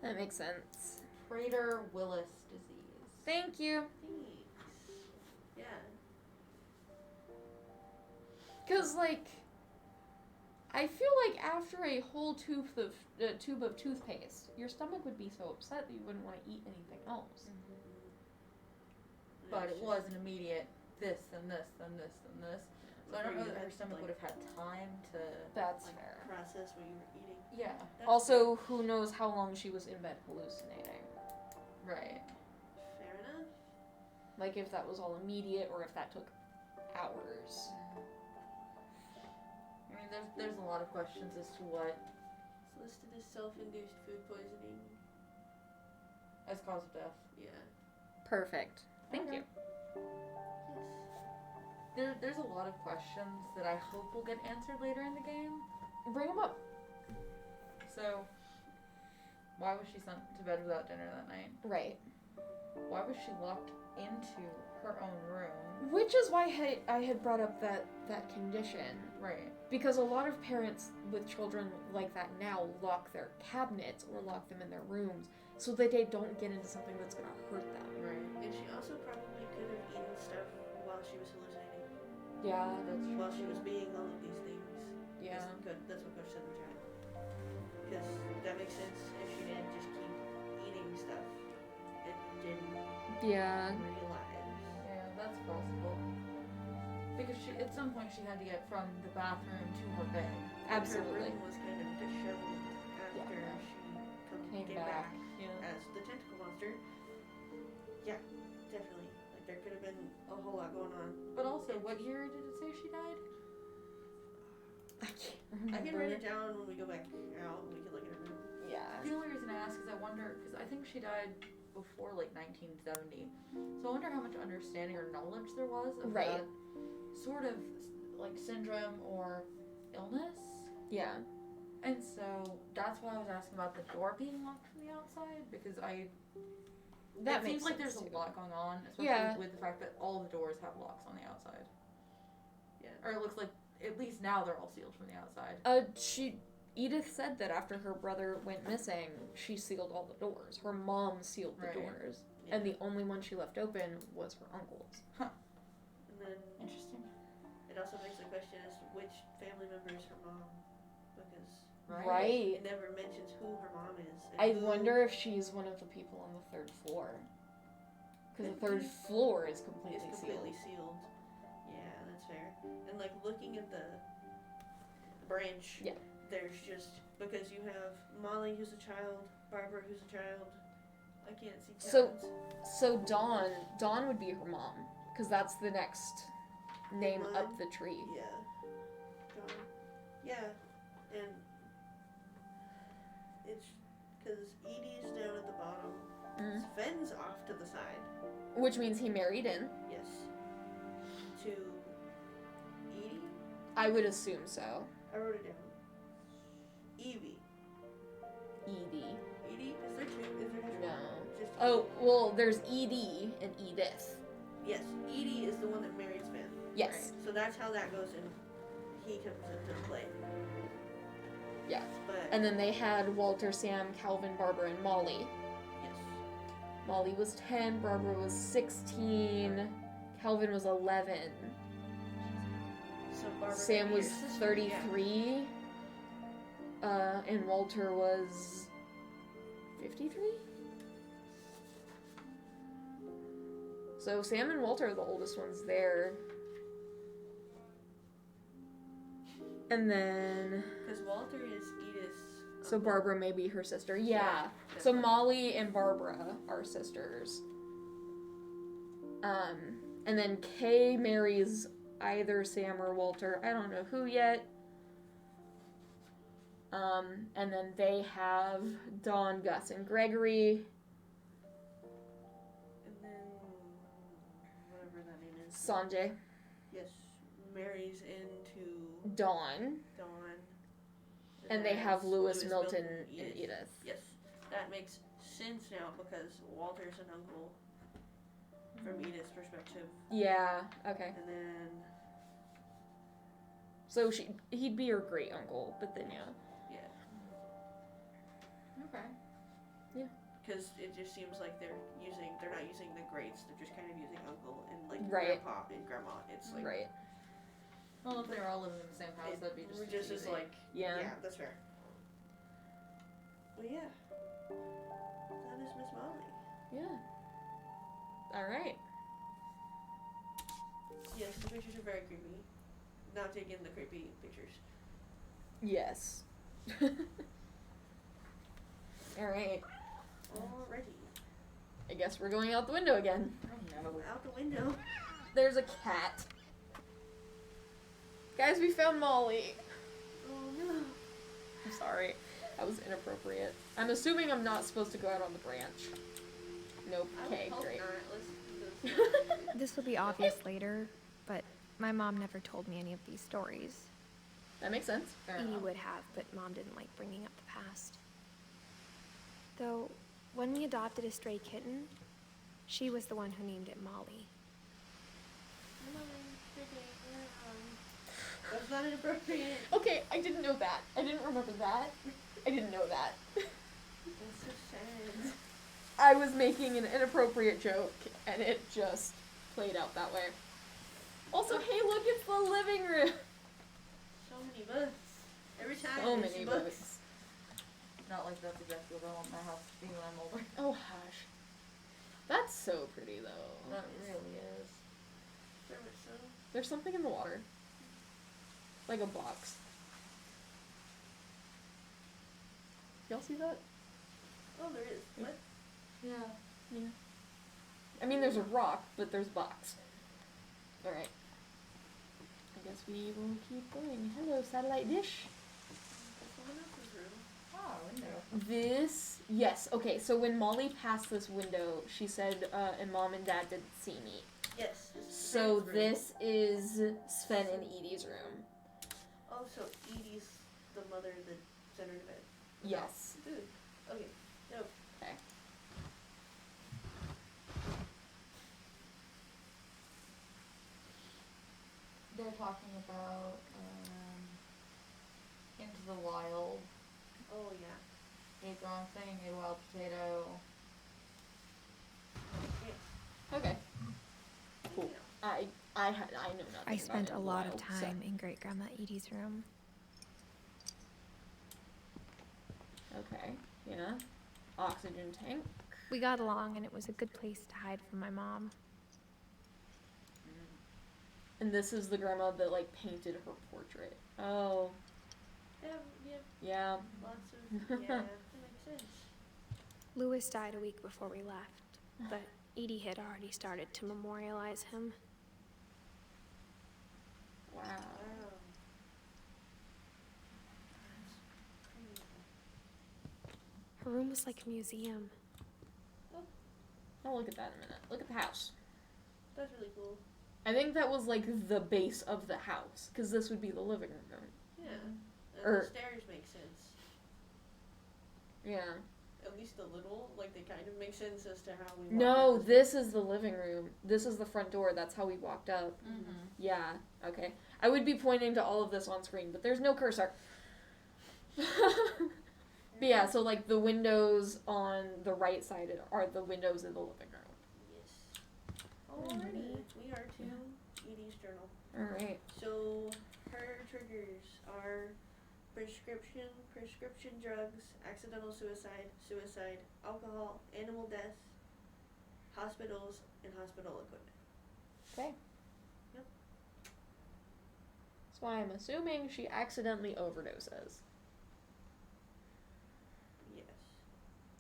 That makes sense. Prader-Willis disease. Thank you. Thanks. Yeah. Because, like, I feel like after a whole tube of toothpaste, your stomach would be so upset that you wouldn't want to eat anything else. But It's it just- was an immediate this, then this, then this, then this. So I don't know Before you that her had, stomach like, would have had time to... That's like, fair. process what you were eating. Yeah, That's Also, who knows how long she was in bed hallucinating. right. fair enough. Like, if that was all immediate or if that took hours. I mean, there's a lot of questions as to what It's listed as self-induced food poisoning. as cause of death. Yeah. Perfect. Thank you. Yes. There's a lot of questions that I hope will get answered later in the game. Bring them up. So, why was she sent to bed without dinner that night? Right. Why was she locked into her own room? Which is why I had brought up that condition. Right. Because a lot of parents with children like that now lock their cabinets or lock them in their rooms so that they don't get into something that's going to hurt them. Right. And she also probably could have eaten stuff while she was Yeah, that's true. while she was being all of these things. Yeah. That's what Coach said in the chat. Because that makes sense if she didn't just keep eating stuff and didn't Yeah. realize. Yeah, that's possible. Because at some point she had to get from the bathroom to her bed. Absolutely. Her room was kind of disheveled after Yeah. she came back as the tentacle monster. Yeah, definitely. Like there could have been a whole lot going on. But also, what year did it say she died? I can't I remember. can write it down when we go back out and we can look at it now. Yeah. The only reason I ask is I wonder, because I think she died before like 1970. So I wonder how much understanding or knowledge there was of Right. that sort of like syndrome or illness. Yeah. And so that's why I was asking about the door being locked from the outside, because That it makes seems like sense there's too. a lot going on, especially Yeah. with the fact that all the doors have locks on the outside. Yeah. Or it looks like, at least now they're all sealed from the outside. Edith said that after her brother went missing, she sealed all the doors. Her mom sealed the Right. doors. Yeah. And the only one she left open was her uncle's. And then Interesting. it also makes the question as to which family member is her mom. Because Right. it never mentions who her mom is. And I who- wonder if she's one of the people on the third floor. Because the third floor is completely, It's completely sealed. sealed. Yeah, that's fair. And like looking at the branch, Yeah. there's just because you have Molly who's a child, Barbara who's a child. I can't see So- Kevin's. So Dawn would be her mom. Because that's the next name line? up the tree. Yeah. John. Yeah, and it's because Edie's down at the bottom. Mm. Sven's off to the side. Which means he married in. Yes. To Edie. I would assume so. I wrote it down. Evie. Edie. Edie? Is there two? Is there just No. one? Just Oh, Edie. well, there's Edie and Edith. Yes, Edie is the one that married Sven. Yes. So that's how that goes in. He comes into play. Yeah. But And then they had Walter, Sam, Calvin, Barbara, and Molly. yes. Molly was 10, Barbara was 16, Calvin was 11, So Barbara Sam could be was your sister, 33, and Walter was 53? So Sam and Walter are the oldest ones there. And then, Because Walter is Edith's. so Barbara may be her sister. Yeah. that's So right. Molly and Barbara are sisters. And then Kay marries either Sam or Walter. I don't know who yet. And then they have Dawn, Gus, and Gregory. And then whatever that name is. Sanjay, Yes, marries into Dawn, Dawn. and they that's have Lewis, Milton, Edith. and Edith. Yes, that makes sense now because Walter's an uncle from Edith's perspective, Yeah. Okay. and then So he'd be her great uncle, but then yeah. Okay. because it just seems like they're not using the greats, they're just kind of using uncle and like Right. grandpa and grandma. It's like Right. Well, if they were all living in the same house, it that'd be just as easy. like Yeah. that's fair. Well, yeah, that is Miss Molly. Yeah. All right. Yes, the pictures are very creepy. Not taking the creepy pictures. Yes. All right. Alrighty. I guess we're going out the window again. Oh no. Out the window. There's a cat. Guys, we found Molly. Oh no. I'm sorry. That was inappropriate. I'm assuming I'm not supposed to go out on the branch. Nope. I would Okay, hope great. not. Let's This will be obvious later, but my mom never told me any of these stories. That makes sense. Fair Edie enough. would have, but Mom didn't like bringing up the past. Though, when we adopted a stray kitten, she was the one who named it Molly. That's not inappropriate. Okay, I didn't know that. I didn't remember that. I didn't know that. That's so sad. I was making an inappropriate joke, and it just played out that way. Also, hey, look, it's the living room. So many books. Every time So there's many books. books. Not like that's exactly what I want my house to be when I'm older. Oh, hush. That's so pretty, though. That really is. Very much so. There's something in the water. Like a box. Y'all see that? Oh, there is. What? Yeah. Yeah. I mean, there's a rock, but there's a box. Alright. I guess we will keep going. Hello, satellite dish. That's someone else's room. Oh, window. This, yes, okay, so when Molly passed this window, she said, and Mom and Dad didn't see me. Yes. This is So Sven's room. this is Sven and Edie's room. Oh, so Edie's the mother that sent her to bed. Yes. Dude. Okay. No. Okay. They're talking about Into the Wild. Oh yeah. Ate the wrong thing, ate a wild potato. Okay. Cool. I know nothing. I spent a about lot it, of so- time in Great Grandma Edie's room. Okay. Yeah. Oxygen tank. We got along, and it was a good place to hide from my mom. And this is the grandma that like painted her portrait. Oh. Yeah. Yeah. Yeah. Lots of. Yeah. That makes sense. Louis died a week before we left, but Edie had already started to memorialize him. Wow. Wow. Her room was like a museum. I'll look at that in a minute. Look at the house. That's really cool. I think that was like the base of the house, because this would be the living room. Yeah. And Or- the stairs make sense. Yeah. At least a little. Like they kind of make sense as to how we. walk No, up. this is the living room. This is the front door. That's how we walked up. Mm-hmm. Yeah. Okay. I would be pointing to all of this on screen, but there's no cursor. But yeah, so like the windows on the right side are the windows in the living room. Yes. Alrighty. We are to Edie's journal. All right. So her triggers are prescription drugs, accidental suicide, alcohol, animal death, hospitals, and hospital equipment. Okay. Yep. So I'm assuming she accidentally overdoses. Yes.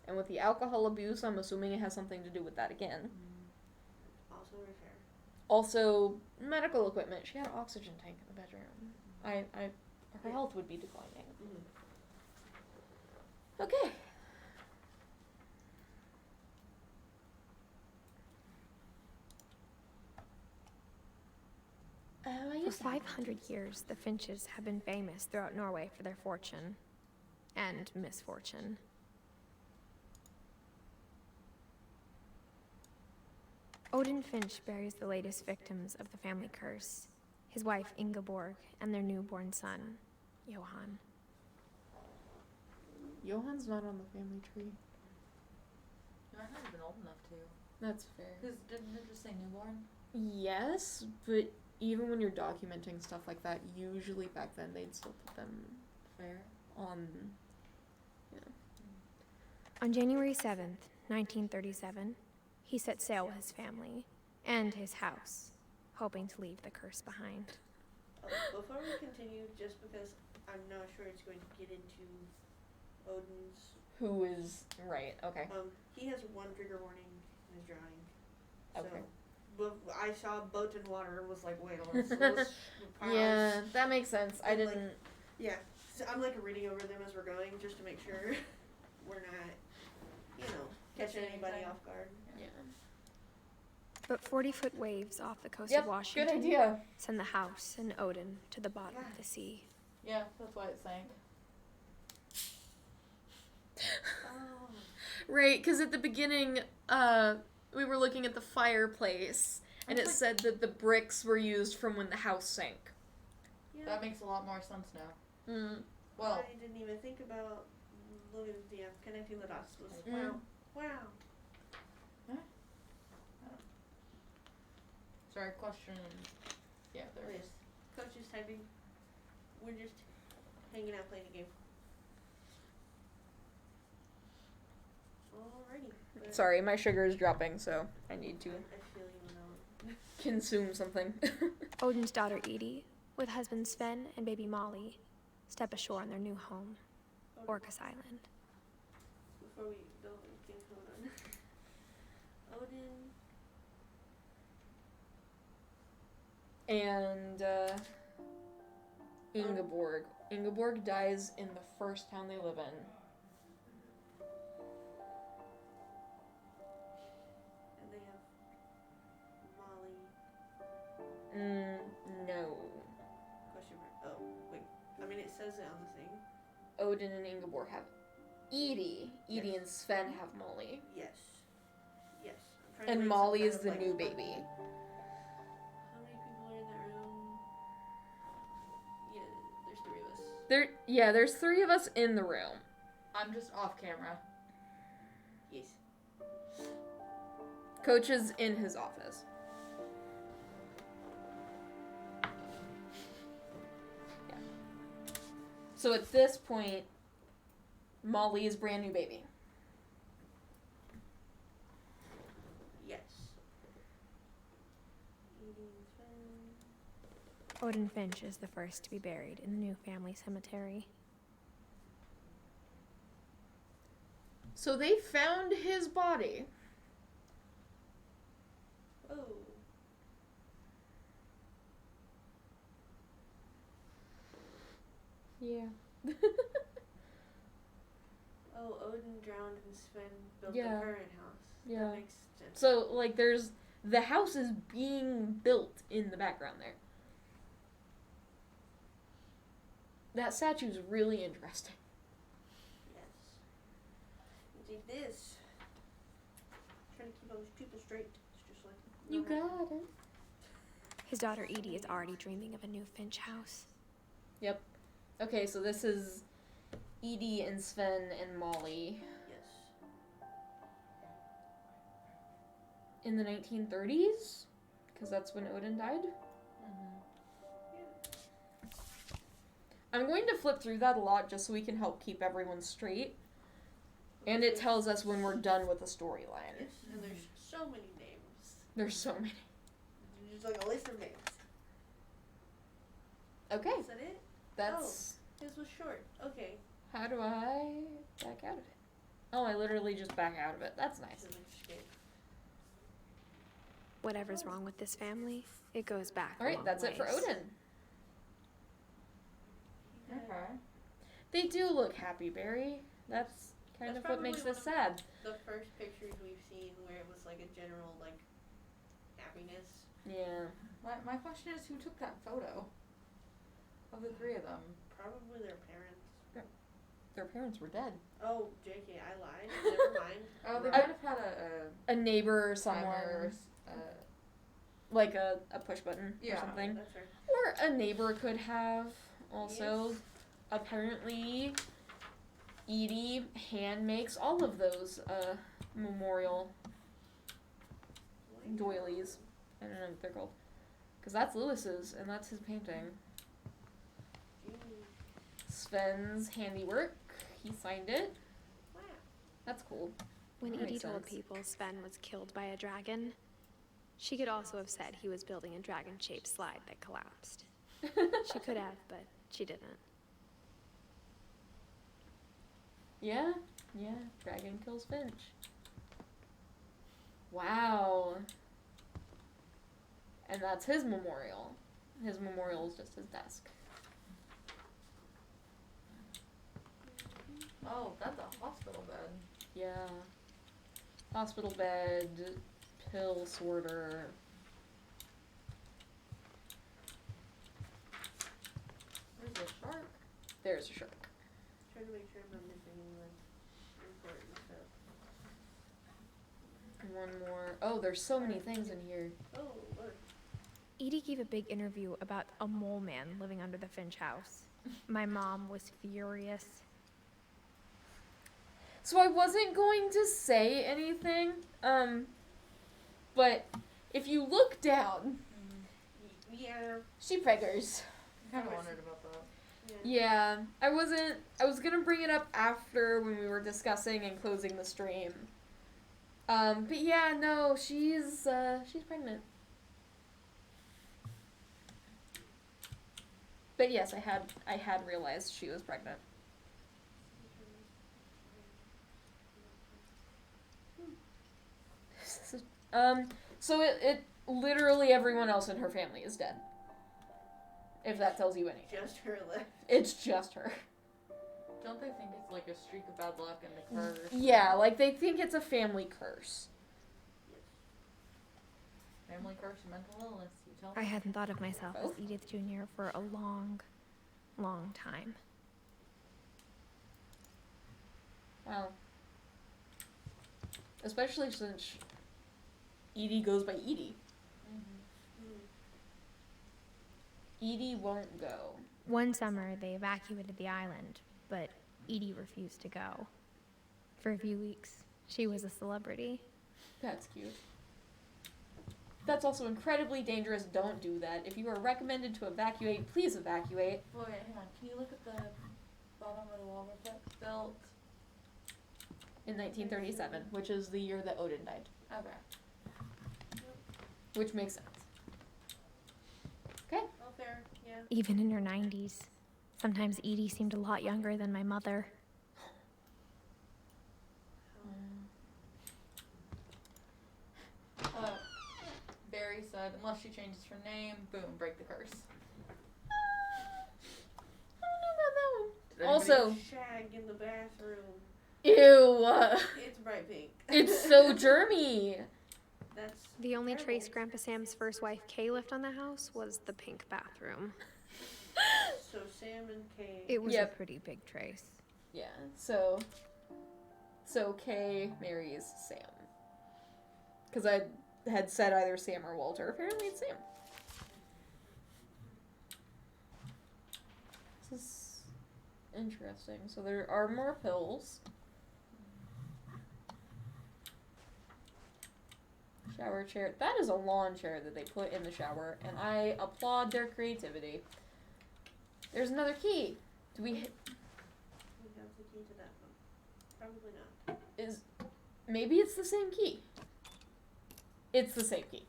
And with the alcohol abuse, I'm assuming it has something to do with that again. Also repair. Also, medical equipment. She had an oxygen tank in the bedroom. Her health would be declining. Okay. For 500 years, the Finches have been famous throughout Norway for their fortune and misfortune. Odin Finch buries the latest victims of the family curse, his wife Ingeborg and their newborn son, Johan. Johan's not on the family tree. I haven't been old enough to. That's fair. Because didn't it just say newborn? Yes, but even when you're documenting stuff like that, usually back then they'd still put them Fair. on. On January 7th, 1937, he set sail with his family and his house, hoping to leave the curse behind. Before we continue, just because I'm not sure it's going to get into Odin's. Who is right? Okay. He has one trigger warning in his drawing. Okay. So, but I saw boat and water was like, wait, let's Yeah, that makes sense. I And, like, didn't. Yeah, so I'm like reading over them as we're going just to make sure we're not, catching anybody off guard. Yeah. But 40-foot waves off the coast Yep. of Washington Good idea. send the house and Odin to the bottom of the sea. Yeah, that's why it sank. Oh. Right, because at the beginning, we were looking at the fireplace, and it said that the bricks were used from when the house sank. Yeah. That makes a lot more sense now. Mm. Well, I didn't even think about connecting the dots. Was, Mm. Wow. sorry, question. Yeah, Oh, there's. yes. Coach is typing. We're just hanging out playing a game. Alrighty. But Sorry, my sugar is dropping, so I need to I feel you know. consume something. Odin's daughter Edie, with husband Sven and baby Molly, step ashore on their new home, Orcas Island. Before we go, hold on. Odin. And Ingeborg. Ingeborg dies in the first town they live in. And they have Molly. No. Question mark. Oh, wait. I mean, it says it on the thing. Odin and Ingeborg have Edie. Edie Yes. and Sven have Molly. Yes. Yes. I'm trying to And make Molly some is kind the of, new like, baby. How many people are in that room? Yeah, there's 3 of us. There's 3 of us in the room. I'm just off camera. Yes. Coach is in his office. Yeah. So at this point, Molly is brand new baby. Yes. Eating Sven. Odin Finch is the first to be buried in the new family cemetery. So they found his body. Oh. Yeah. Oh, Odin drowned and Sven built Yeah. the current house. Yeah. That makes sense. So, like, the house is being built in the background there. That statue's really interesting. Yes. You take this. Trying to keep all these people straight. It's just like You normal. got it. His daughter Edie is already dreaming of a new Finch house. Yep. Okay, so this is Edie and Sven and Molly Yes. in the 1930s, because that's when Odin died. I'm going to flip through that a lot just so we can help keep everyone straight. And it tells us when we're done with the storyline. Yes. And there's so many names. There's so many. There's like a list of names. Okay, Is that it? that's... His was short. Okay. How do I back out of it? Oh, I literally just back out of it. That's nice. Should escape. Whatever's wrong with this family, it goes back. a Alright, long that's it for ways. Odin. Okay. They do look happy, Barry. That's kind That's of what makes probably this one sad. The first pictures we've seen where it was like a general like happiness. Yeah. My question is, who took that photo of the 3 of them? Probably their parents. Their parents were dead. Oh, JK, I lied. Never mind. Oh, they Right. might have had A neighbor or a someone. timer or Like a push button or Yeah. something. That's right. Or a neighbor could have also. Yes. Apparently, Edie hand makes all of those memorial doilies. I don't know what they're called. Because that's Lewis's, and that's his painting. Sven's handiwork. He signed it. Wow. That's cool. When That Edie makes told sense. people Sven was killed by a dragon, she could also have said he was building a dragon-shaped slide that collapsed. She could have, but she didn't. Yeah, Dragon kills Finch. Wow. And that's his memorial. His memorial is just his desk. Oh, that's a hospital bed. Yeah. Hospital bed, pill sorter. There's a shark. There's a shark. Trying to make sure I'm not missing any like important stuff. One more. Oh, there's so many things in here. Oh, look. Edie gave a big interview about a mole man living under the Finch house. My mom was furious. So I wasn't going to say anything, but if you look down, Yeah. She preggers. I kind of wondered about that. Yeah, I was gonna bring it up after when we were discussing and closing the stream. But yeah, no, she's pregnant. But yes, I had realized she was pregnant. So it literally everyone else in her family is dead. If that tells you anything. Just her left. It's just her. Don't they think it's like a streak of bad luck and the curse? Yeah, like they think it's a family curse. Family curse and mental illness, you tell I me. hadn't thought of myself as Both? Edith Jr. for a long, long time. Wow. Especially since Edie goes by Edie. Edie won't go. One summer, they evacuated the island, but Edie refused to go. For a few weeks, she was a celebrity. That's cute. That's also incredibly dangerous. Don't do that. If you are recommended to evacuate, please evacuate. Boy, hang on. Can you look at the bottom of the wall with that built? In 1937, which is the year that Odin died. Okay. Which makes sense. Okay. Oh, fair. Yeah. Even in her 90s. Sometimes Edie seemed a lot younger than my mother. Barry said, unless she changes her name, boom, break the curse. I don't know about that one. Did anybody- Also, Shag in the bathroom. ew. It's bright pink. It's so germy. That's The only terrible. trace Grandpa Sam's first wife, Kay, left on the house was the pink bathroom. So Sam and Kay. It was Yep. a pretty big trace. Yeah, so Kay marries Sam. Because I had said either Sam or Walter. Apparently it's Sam. This is interesting. So there are more pills. Shower chair. That is a lawn chair that they put in the shower, and I applaud their creativity. There's another key. Do we... We have the key to that one. Probably not. Is... Maybe it's the same key. It's the same key.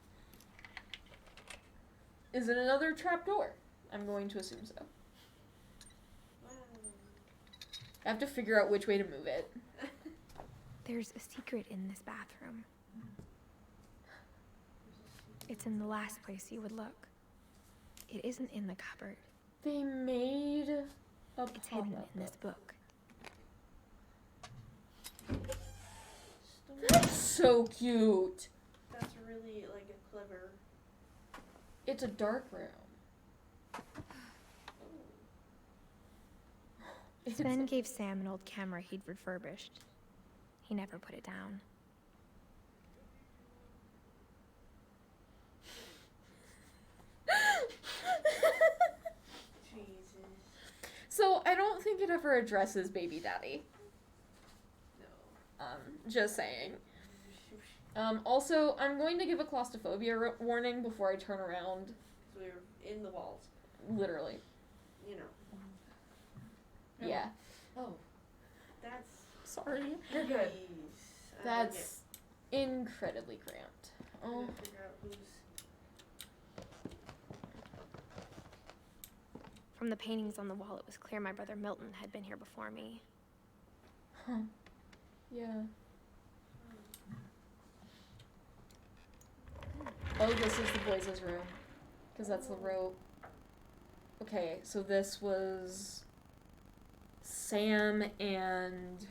Is it another trap door? I'm going to assume so. Wow. I have to figure out which way to move it. There's a secret in this bathroom. It's in the last place you would look. It isn't in the cupboard. They made a It's hidden pop-up. in this book. That's so cute. That's really like a clever. It's a dark room. Sven gave Sam an old camera he'd refurbished. He never put it down. Jesus. So I don't think it ever addresses baby daddy. No. Just saying. Also, I'm going to give a claustrophobia warning before I turn around. So we're in the walls. Literally. You know. Yeah. Oh, That's. Sorry. you're good. Jeez. That's incredibly cramped. I'm Oh. gonna figure out who's. From the paintings on the wall, it was clear my brother Milton had been here before me. Huh. Yeah. Oh, this is the boys' room. Because that's the rope. Okay, so this was Sam and... Is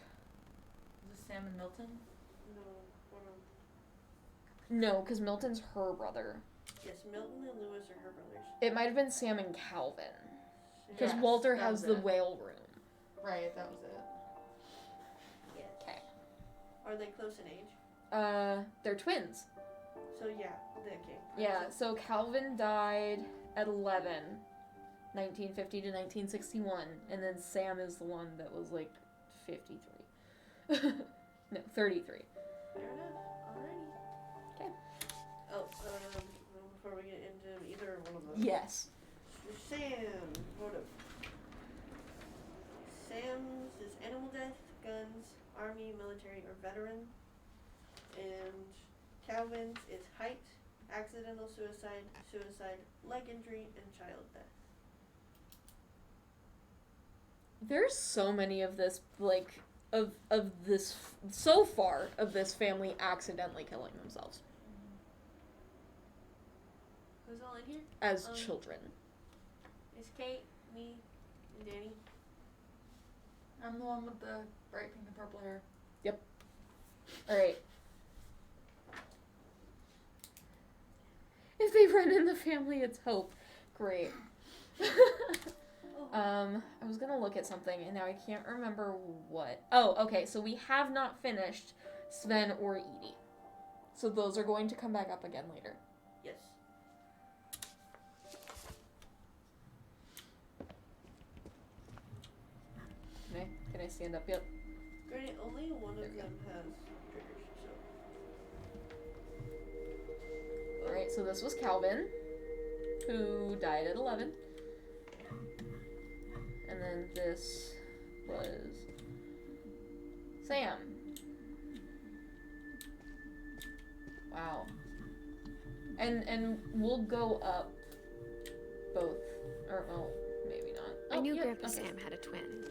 this Sam and Milton? No. Hold on. No, because Milton's her brother. Yes, Milton and Lewis are her brothers. It might have been Sam and Calvin. Because Yes, Walter that has was the it. whale room. Right, that was it. Yes. Okay. Are they close in age? They're twins. So yeah, they okay. Yeah, so Calvin died at 11, 1950 to 1961, and then Sam is the one that was like 53. No, 33. Fair enough. Alrighty. Okay. Oh, before we get into either one of those. Yes. Sam. Hold up. Sam's is animal death, guns, army, military, or veteran. And Calvin's is height, accidental suicide, suicide, leg injury, and child death. There's so many of this, like, of this, so far, of this family accidentally killing themselves. Who's all in here? As children. It's Kate, me, and Danny. I'm the one with the bright pink and purple hair. Alright. If they run in the family, it's hope. Great. I was gonna look at something, and now I can't remember what. Oh, okay, so we have not finished Sven or Edie. So those are going to come back up again later. Yes. Can I stand up? Yep. Granted, only one of There we go. them has triggers, so. Alright, so this was Calvin, who died at 11. And then this was Sam. Wow. And we'll go up both. Or, well, maybe not. I knew yeah, Grandpa okay. Sam had a twin.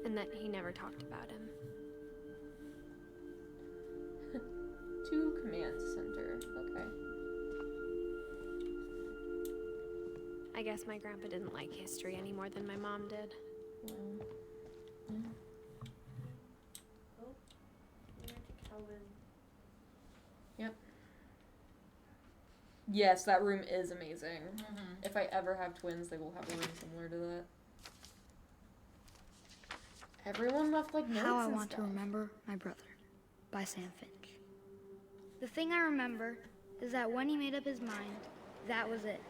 And that he never talked about him. To command center. Okay. I guess my grandpa didn't like history any more than my mom did. Well, Oh, we went to Calvin. yes, that room is amazing. Mm-hmm. If I ever have twins, they will have a room similar to that. Everyone left like notes How I and Want stuff. to Remember My Brother by Sam Finch. The thing I remember is that when he made up his mind, that was it.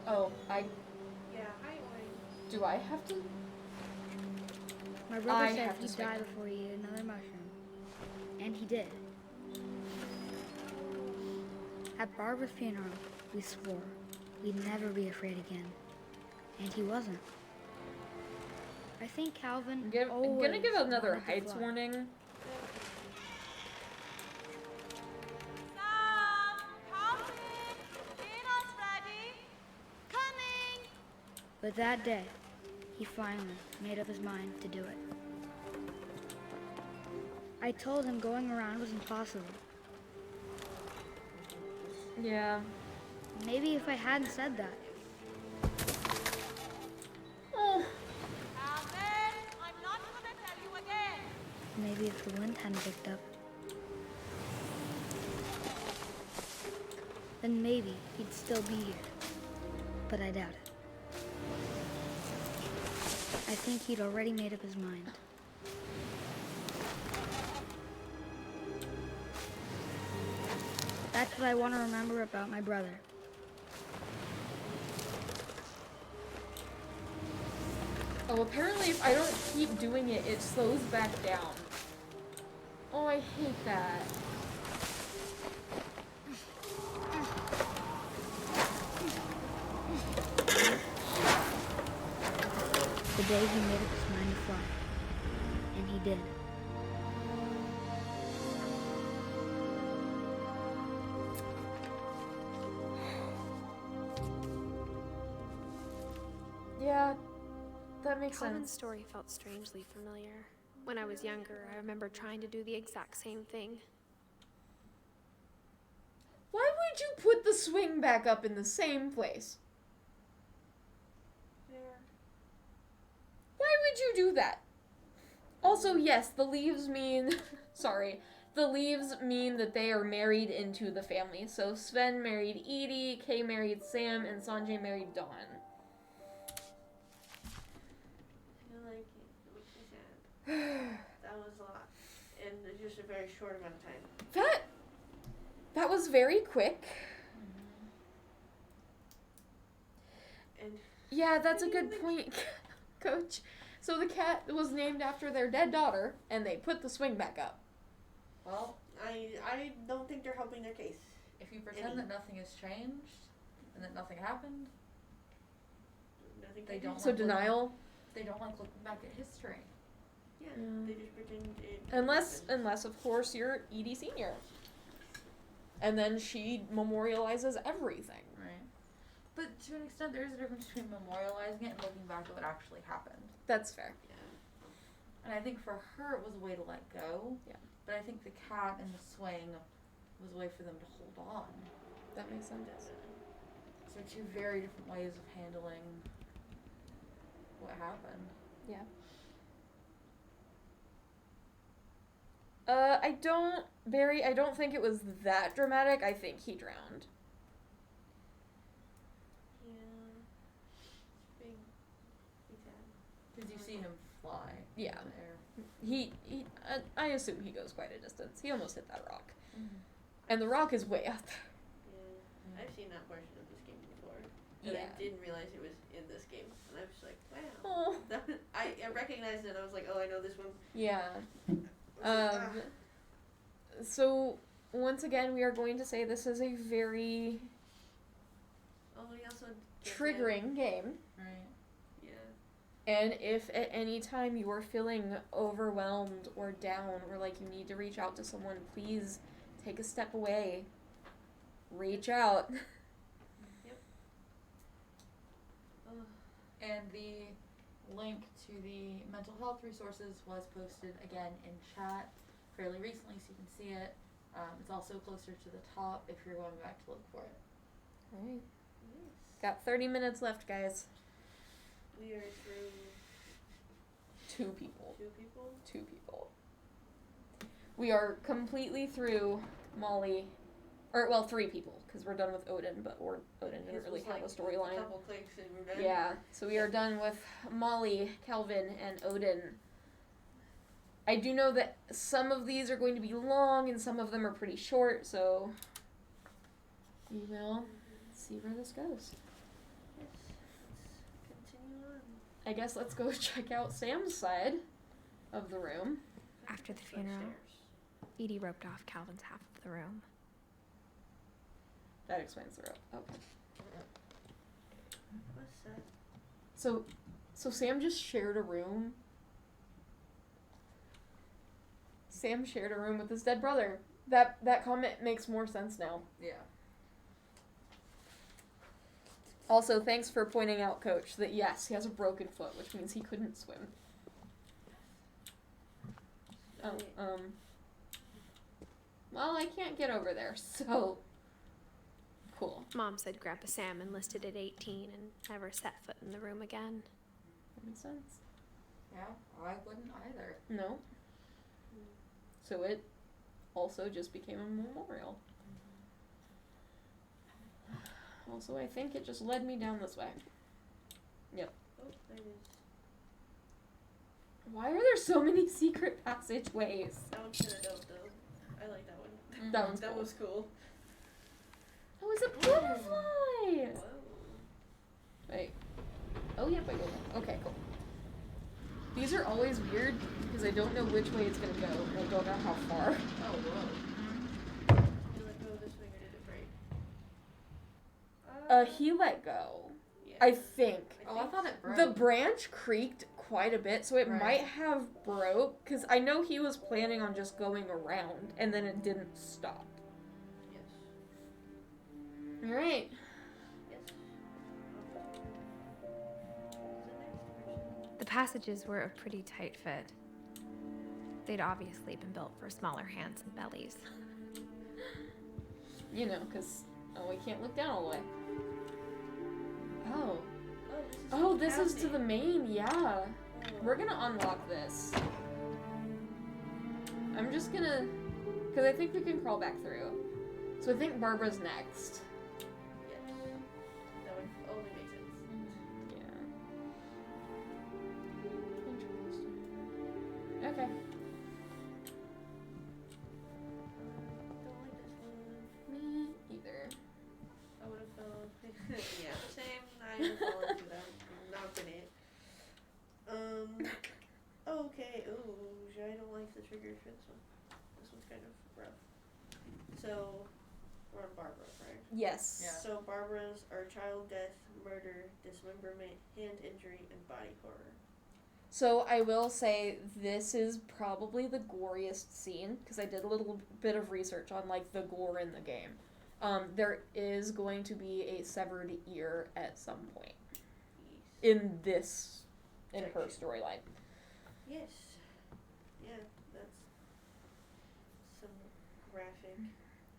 Oh, Yeah, hi, Orange. do I have to? My brother I said have to he'd swing. die before he ate another mushroom. And he did. At Barbara's funeral, we swore we'd never be afraid again. And he wasn't. I think Calvin I'm always gonna give another wanted to heights fly. warning. Sam, Calvin, dinner's ready. Coming. But that day, he finally made up his mind to do it. I told him going around was impossible. Yeah. Maybe if I hadn't said that, Oh. Calvin, I'm not gonna tell you again. maybe if the wind hadn't picked up, then maybe he'd still be here. But I doubt it. I think he'd already made up his mind. That's what I want to remember about my brother. Oh, apparently if I don't keep doing it, it slows back down. Oh, I hate that. The day he made up his mind to fly. And he did. Yeah, that makes Calvin's sense. story felt strangely familiar. When I was younger, I remember trying to do the exact same thing. Why would you put the swing back up in the same place? There. Why would you do that? Also, yes, the leaves mean... sorry. The leaves mean that they are married into the family. So Sven married Edie, Kay married Sam, and Sanjay married Dawn. I like it. It makes me sad. That was a lot. In just a very short amount of time. That was very quick. And Yeah, that's a good point, Coach. So the cat was named after their dead daughter, and they put the swing back up. Well, I don't think they're helping their case. if you pretend that nothing has changed and that nothing happened, Nothing they don't. So like denial. They don't like looking back at history. Yeah, Yeah. they just pretend it. Unless of course you're Edie Senior. And then she memorializes everything. Right. But to an extent, there is a difference between memorializing it and looking back at what actually happened. That's fair. And I think for her, it was a way to let go. Yeah. But I think the cat and the swing was a way for them to hold on. That makes sense. So two very different ways of handling what happened. Yeah. I don't think it was that dramatic. I think he drowned. Yeah. Big sad. Did you see him fly? Yeah. In the air? I assume he goes quite a distance. He almost hit that rock. Mm-hmm. And the rock is way up there. Yeah. I've seen that portion of this game before. And Yeah. I didn't realize it was in this game. And I was like, wow. Oh. I recognized it. I was like, oh, I know this one. Yeah. Ah. So, once again, we are going to say this is a very Oh, we also triggering game. Right. Yeah. And if at any time you are feeling overwhelmed or down or like you need to reach out to someone, please take a step away. Reach out. Yep. Ugh. And the link to the mental health resources was posted again in chat fairly recently, so you can see it. It's also closer to the top if you're going back to look for it. Alright. Yes. Got 30 minutes left, guys. We are through 2 people. 2 people. 2 people. We are completely through Molly. Or, well, 3 people, because we're done with Odin, but Odin didn't His really was have like a storyline. Couple clicks and we're done. Yeah, so we are done with Molly, Calvin, and Odin. I do know that some of these are going to be long and some of them are pretty short, so we will see where this goes. Yes. Let's continue on. I guess let's go check out Sam's side of the room. After the It's funeral, upstairs. Edie roped off Calvin's half of the room. That explains the room. Okay. What's that? So Sam just shared a room. Sam shared a room with his dead brother. That comment makes more sense now. Yeah. Also, thanks for pointing out, Coach, that yes, he has a broken foot, which means he couldn't swim. Oh, well, I can't get over there, so cool. Mom said Grandpa Sam enlisted at 18 and never set foot in the room again. That makes sense. Yeah, I wouldn't either. No. So it also just became a memorial. Also, I think it just led me down this way. Yep. Oh, there it is. Why are there so many secret passageways? That one's kind of dope, though. I like that one. That one's That cool. was cool. That was a butterfly! Whoa. Wait. Oh, yep, I go. Okay, cool. These are always weird because I don't know which way it's gonna go, and I don't know how far. Oh, whoa. You let go of this thing or did it break? He let go. Yeah. I think. Oh, I thought it broke. The branch creaked quite a bit, so it Right. might have broke, because I know he was planning on just going around, and then it didn't stop. Yes. Alright. Yes. The passages were a pretty tight fit. They'd obviously been built for smaller hands and bellies. You know, because, we can't look down all the way. Oh. Oh, this is to the main, yeah. We're gonna unlock this. I'm just gonna, because I think we can crawl back through. So I think Barbara's next. Yes. That would only make sense. Yeah. Interesting. Okay. Don't like this one. Me either. I would have fell. Yeah, same. I would have fallen through that. Not gonna. Okay. Ooh, I don't like the triggers for this one. This one's one's kind of rough. So, we're on Barbara, right? Yes. Yeah. So Barbara's are child death, murder, dismemberment, hand injury, and body horror. So I will say this is probably the goriest scene, because I did a little bit of research on, like, the gore in the game. There is going to be a severed ear at some point in her storyline. Yes. Yeah, that's some graphic.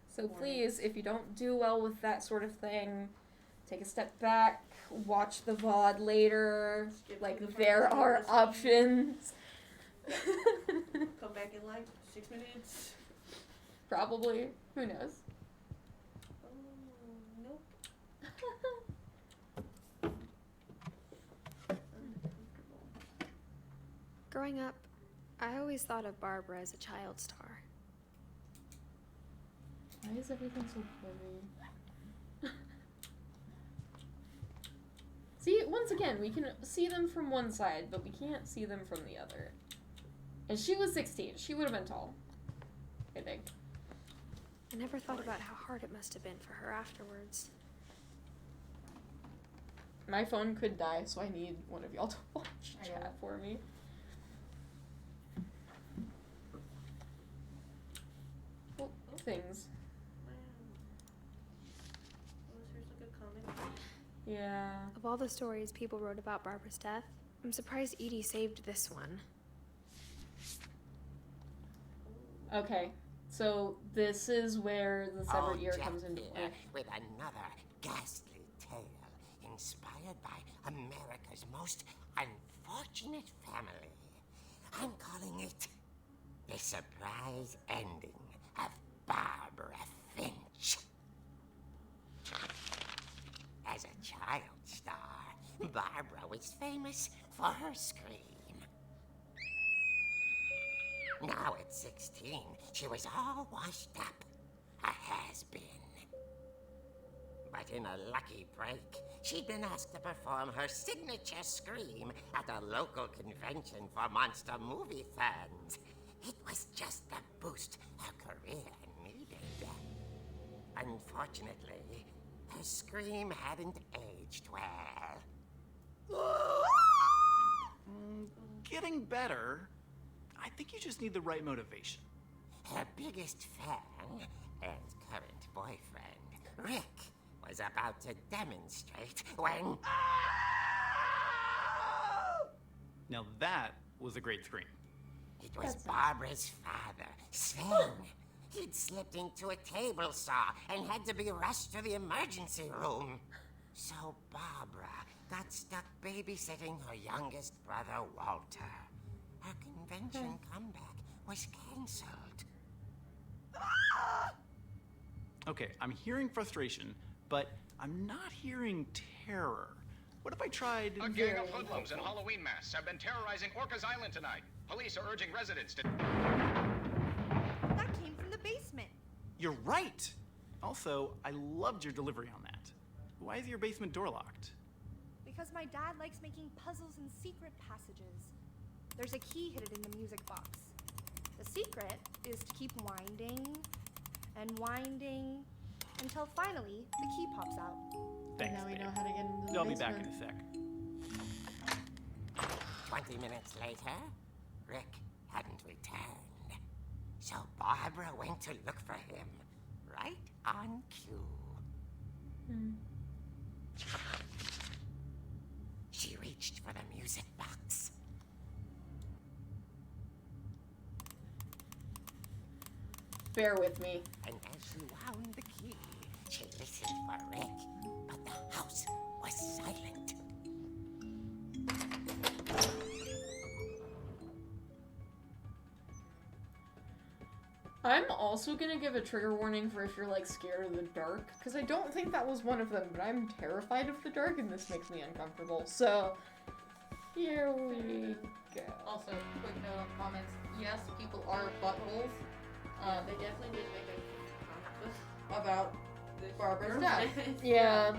So please, if you don't do well with that sort of thing, take a step back, watch the VOD later. Skip Like, to the there front are of the options. Come back in like 6 minutes. Probably. Who knows? Oh, nope. Uncomfortable. Growing up, I always thought of Barbara as a child star. Why is everything so blurry? See, once again, we can see them from one side, but we can't see them from the other. And she was 16. She would have been tall, I think. I never thought about how hard it must have been for her afterwards. My phone could die, so I need one of y'all to watch I chat got it. for me. Well, things. Wow. Oh, here's like a comic. Yeah. Of all the stories people wrote about Barbara's death, I'm surprised Edie saved this one. Okay. So this is where the severed ear comes into play. With another ghastly tale inspired by America's most unfortunate family. I'm calling it The Surprise Ending of Barbara Finch. As a child star, Barbara was famous for her scream. Now at 16, she was all washed up, a has-been. But in a lucky break, she'd been asked to perform her signature scream at a local convention for monster movie fans. It was just the boost her career needed. Unfortunately, her scream hadn't aged well. Getting better. I think you just need the right motivation. Her biggest fan and current boyfriend, Rick, was about to demonstrate when... Now that was a great scream. It was Barbara's father, Sven. He'd slipped into a table saw and had to be rushed to the emergency room. So Barbara got stuck babysitting her youngest brother, Walter. Her convention comeback was cancelled. Okay, I'm hearing frustration, but I'm not hearing terror. What if I tried... A gang of hoodlums in Halloween masks have been terrorizing Orcas Island tonight. Police are urging residents to... That came from the basement. You're right! Also, I loved your delivery on that. Why is your basement door locked? Because my dad likes making puzzles and secret passages. There's a key hidden in the music box. The secret is to keep winding and winding until finally the key pops out. Thanks, Now we babe. know how to get into the I'll be back in basement. a sec. 20 minutes later, Rick hadn't returned. So Barbara went to look for him, right on cue. She reached for the music box. Bear with me. And as she wound the key, she listened for Rick, but the house was silent. I'm also gonna give a trigger warning for if you're, like, scared of the dark, because I don't think that was one of them, but I'm terrified of the dark, and this makes me uncomfortable, so... Here we go. Also, quick note on comments. Yes, people are buttholes. They definitely did make a comic book About Barbara's death. Yeah.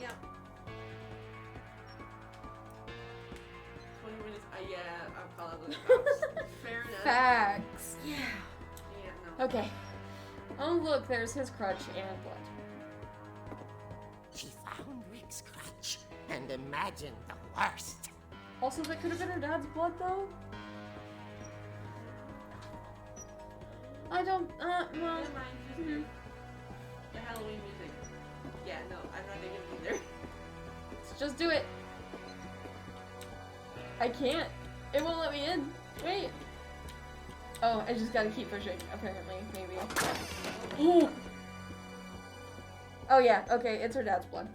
Yeah. 20 minutes. Yeah, I'll call it those cops. Fair enough. Facts. Yeah, no. Okay. Oh look, there's his crutch and blood. She found Rick's crutch and imagined the worst. Also, that could have been her dad's blood, though. I don't. Well. Never mind. The Halloween music. Yeah, no, I'm not even either. Just do it. I can't. It won't let me in. Wait. Oh, I just gotta keep pushing, apparently. Maybe. Oh, yeah. Okay, it's her dad's blood.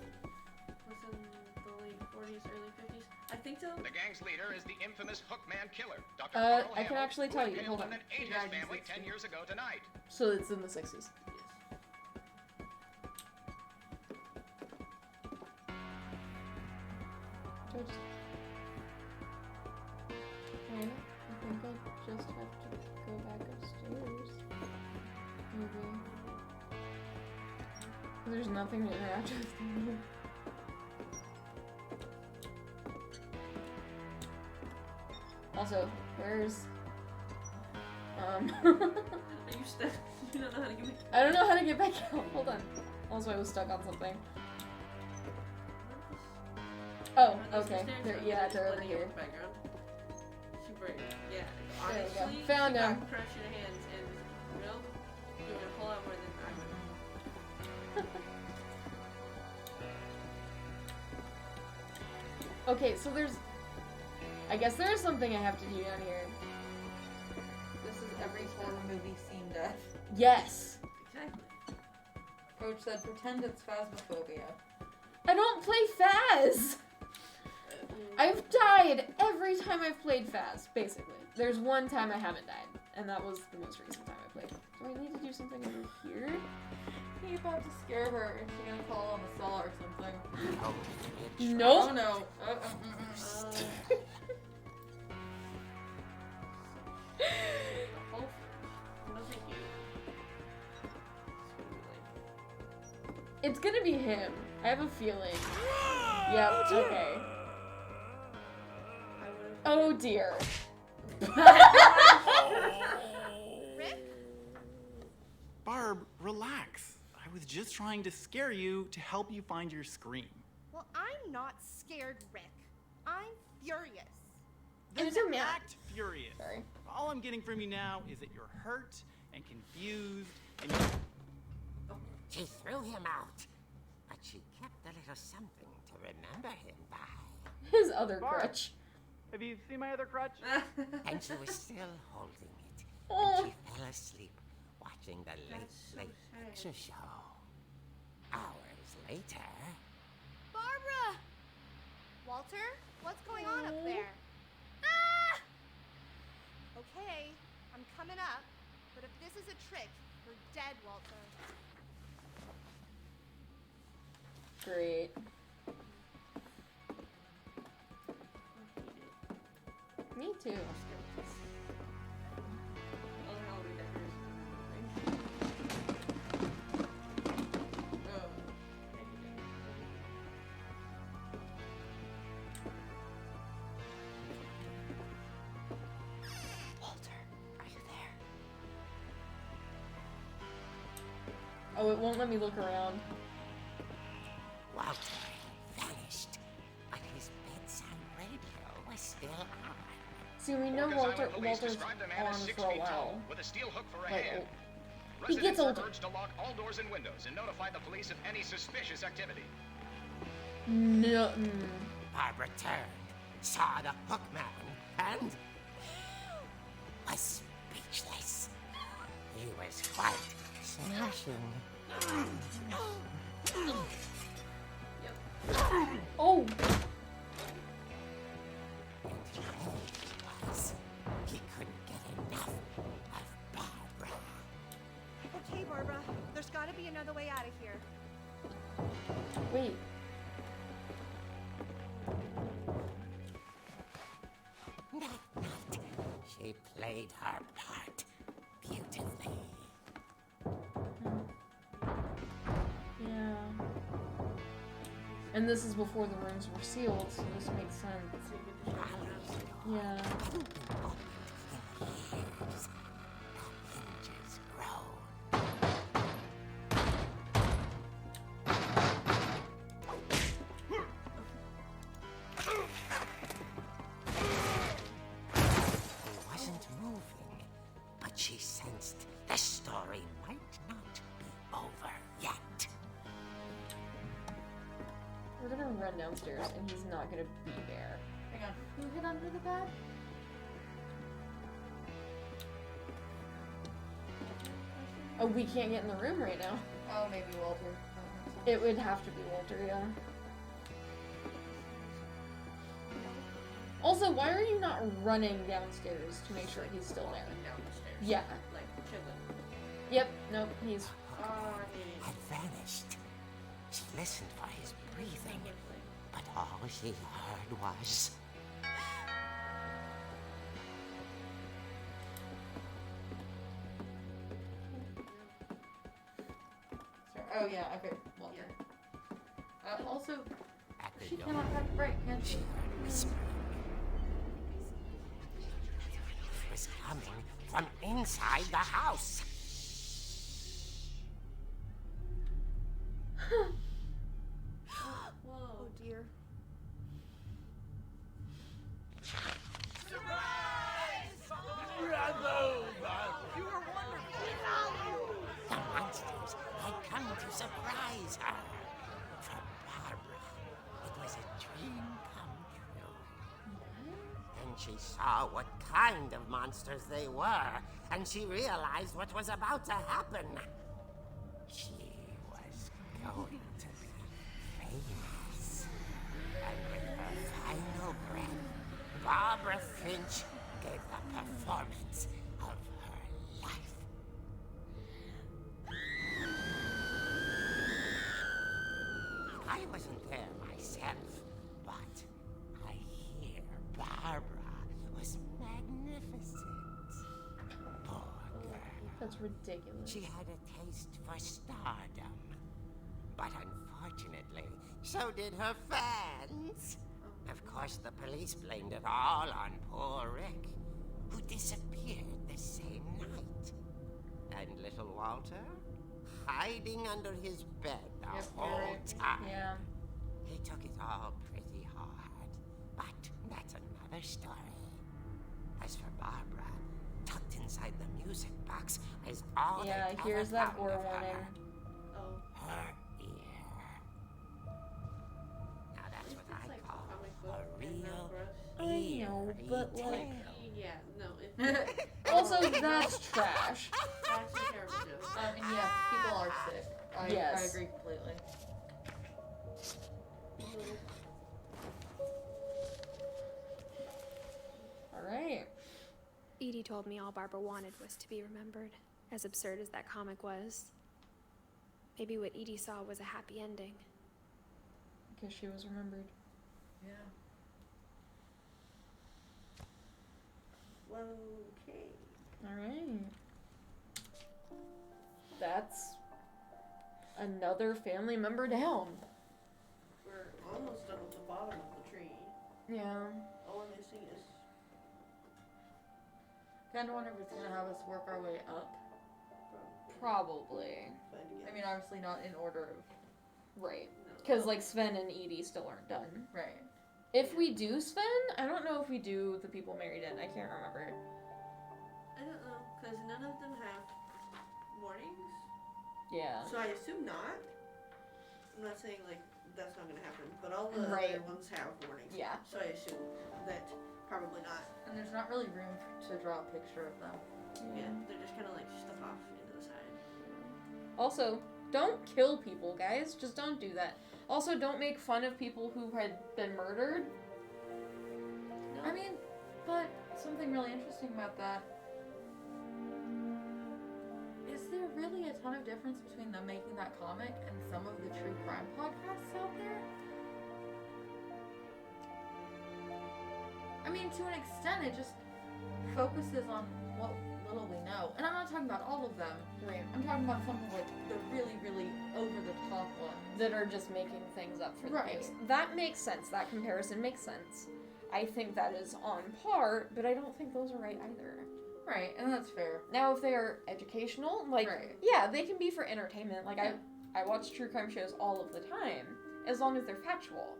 Was in the late 40s, early 50s. I think so. The gang's leader is the infamous Hookman killer, Dr. I can actually tell you. Hold on. An Asian family 10 years ago tonight. So it's in the 60s. Yes. Do I just... Okay, I think I just have to go back upstairs. Maybe. There's nothing to interact with in here. Also, where's... Are you stuck? You don't know how to get back. I don't know how to get back out. Hold on. Also, I was stuck on something. Oh, okay. They're over here. Background. Super. Yeah. There we go. Honestly, Found you him. got crushed in your hands, and you know, you're gonna pull out more than I would. Okay, so there's... I guess there is something I have to do down here. This is every horror movie scene death. Yes! Exactly. Coach said, pretend it's phasmophobia. I don't play Phas! I've died every time I've played Phas, basically. There's one time I haven't died, and that was the most recent time I played. Do I need to do something over here? He's about to scare her. Is she gonna fall on the saw or something? Nope. Oh no. No, thank you. It's gonna be him. I have a feeling. Yep, okay. Oh dear. Rick? Barb, relax. I was just trying to scare you to help you find your scream. Well, I'm not scared, Rick. I'm furious. Then Answer me. act furious. Sorry. All I'm getting from you now is that you're hurt and confused and you... She threw him out, but she kept a little something to remember him by. His other Barb. crutch. Have you seen my other crutch? And she was still holding it Oh. when she fell asleep watching the late picture show. Hours later... Barbara! Walter, what's going on up there? Ah! Okay, I'm coming up, but if this is a trick, you're dead, Walter. Great. Me too. Oh, it won't let me look around. Walter vanished, but his bedside radio was still on. See, we know Walter's on for a while. With a steel hook for a Like, hand. he gets Residents are older. urged to lock all doors and windows and notify the police of any suspicious activity. No. Barbara turned, saw the hook man, and was speechless. He was quite smashing. Oh! And he couldn't get enough of Barbara. Okay, Barbara, there's gotta be another way out of here. Wait. That night, she played her part beautifully. Yeah. And this is before the rooms were sealed, so this makes sense. So you get the shotgun out. Yeah. Hinges groan. He wasn't moving, but she sensed the story might not be over yet. We're gonna run downstairs, and he's not gonna be there. Hang on. Who hid under the bed? Oh, we can't get in the room right now. Oh, maybe Walter. It would have to be Walter, yeah. Also, why are you not running downstairs to make sure he's still there? Down the stairs. Yeah. Like, chilling. Yep, nope, he's... Had vanished. She listened for his breathing, but all she heard was... Oh yeah, okay, Walter. Also, At the she door, cannot have a break, can she she? heard whispering. It was coming from inside the house. Whoa. Oh dear. The monsters had come to surprise her. For Barbara, it was a dream come true. Then she saw what kind of monsters they were, and she realized what was about to happen. She was going to be famous. And with her final breath, Barbara Finch gave the performance of her life. I wasn't there myself, but I hear Barbara was magnificent. Poor girl. That's ridiculous. She had a taste for stardom. But unfortunately, so did her fans. Of course, the police blamed it all on poor Rick, who disappeared the same night. And little Walter, hiding under his bed the whole time. Yeah. He took it all pretty hard, but that's another story. As for Barbara, tucked inside the music box is all Yeah, they here's ever that found gore of her. warning. Oh. Her ear. Now that's what I Like call comic book a and real for us. I know, but eerie like... tale. Yeah, no. It, Also, that's trash. that's a terrible joke. And yeah, people are sick. I Yes. agree completely. Alright. Edie told me all Barbara wanted was to be remembered, as absurd as that comic was. Maybe what Edie saw was a happy ending. Because she was remembered. Yeah. Okay. Alright. That's another family member down. We're almost done with the bottom of the tree. Yeah. All we're missing is Kind of wonder if it's gonna have us work our way up. Probably. I mean, obviously not in order of. Right. Because, like, Sven and Edie still aren't done. Right. If we do Sven, I don't know if we do the people married in. I can't remember. I don't know, because none of them have warnings. Yeah. So I assume not. I'm not saying, like, that's not gonna happen, but all the Right. other ones have warnings. Yeah. So I assume that probably not. And there's not really room to draw a picture of them. Yeah, they're just kind of like stuck off into the side. Also, don't kill people, guys. Just don't do that. Also, don't make fun of people who had been murdered. No. I mean, but something really interesting about that. Is there really a ton of difference between them making that comic and some of the true crime podcasts out there? I mean, to an extent, it just focuses on what little we know. And I'm not talking about all of them. Right. I'm talking about some of like the really, really over the top ones. That are just making things up for the Right. games. That makes sense. That comparison makes sense. I think that is on par, but I don't think those are right either. Right, and that's fair. Now, if they are educational, like, Right. yeah, they can be for entertainment. Like, I watch true crime shows all of the time, as long as they're factual.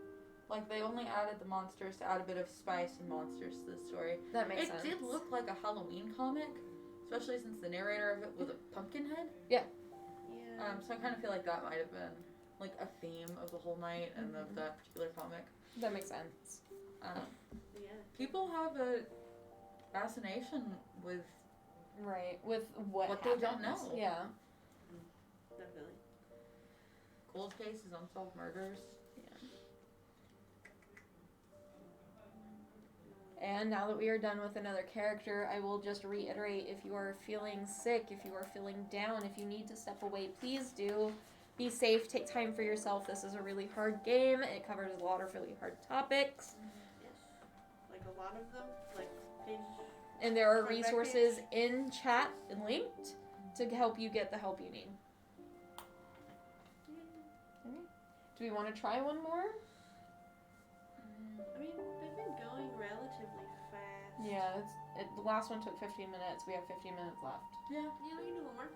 Like, they only added the monsters to add a bit of spice and monsters to the story. That makes sense. It did look like a Halloween comic, especially since the narrator of it was a pumpkin head. Yeah. Yeah. So I kind of feel like that might have been, like, a theme of the whole night and of that particular comic. That makes sense. Yeah. People have a fascination with Right, with what they don't happens. know. Yeah. Definitely. cold cases, unsolved murders. And now that we are done with another character, I will just reiterate, if you are feeling sick, if you are feeling down, if you need to step away, please do. Be safe, take time for yourself. This is a really hard game. It covers a lot of really hard topics. Yes. Like a lot of them, like page. And there are front back resources page. in chat and linked to help you get the help you need. Okay. Do we want to try one more? I mean, they've been going relatively fast. Yeah, the last one took 15 minutes. We have 15 minutes left. Yeah, we can do one more.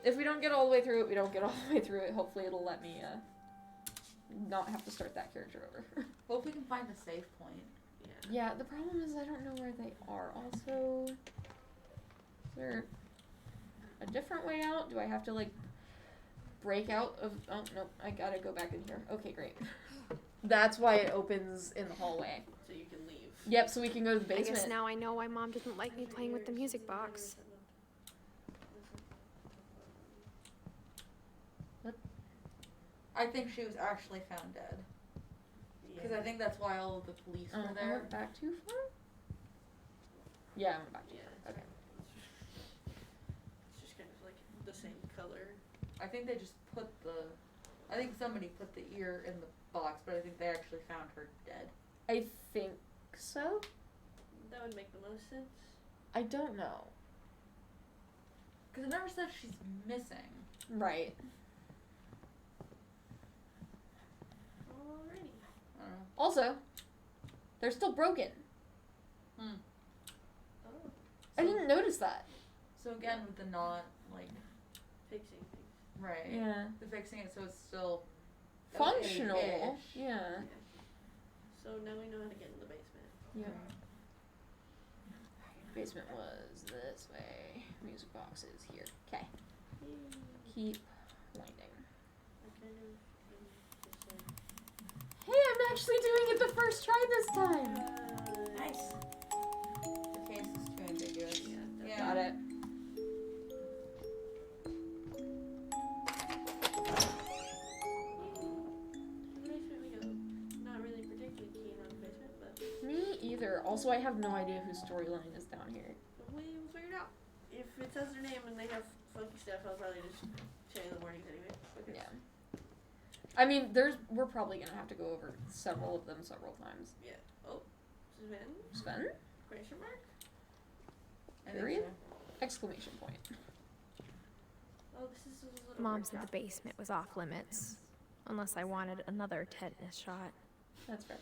If we don't get all the way through it, we don't get all the way through it. Hopefully it'll let me not have to start that character over. Well, if we can find a save point. Yeah, the problem is I don't know where they are. Also, is there a different way out? Do I have to, like, break out of... Oh, no, I gotta go back in here. Okay, great. That's why it opens in the hallway. So you can leave. Yep, so we can go to the basement. I guess now I know why Mom didn't like me playing with the music box. What? I think she was actually found dead. Because I think that's why all of the police were I there. went back too far? Yeah, I went back too far. Okay. It's just kind of like the same color. I think they just put the... I think somebody put the ear in the box, but I think they actually found her dead. I think so. That would make the most sense. I don't know. Because it never says she's missing. Right. Alrighty. I don't know. Also, they're still broken. Oh. I didn't notice that. So again, with the not, like... Fixing things. Right. Yeah. The fixing it so it's still... Functional. okay-ish. Yeah. So now we know how to get in the basement. Yeah. Basement was this way. Music box is here. Okay. Keep winding. Hey, I'm actually doing it the first try this time. Nice. The case is too ambiguous. Yeah. Got it. Not really particularly keen on the basement, but Me either. Also, I have no idea whose storyline is down here. we will figure it out. If it says their name and they have funky stuff, I'll probably just change the warnings anyway. Because Yeah. I mean, we're probably gonna have to go over several of them several times. Yeah. Oh, Sven? Sven? Question mark? Period? Exclamation point. Oh, this is a little Mom more said the crap. basement was off limits, unless I wanted another tetanus shot. That's fair.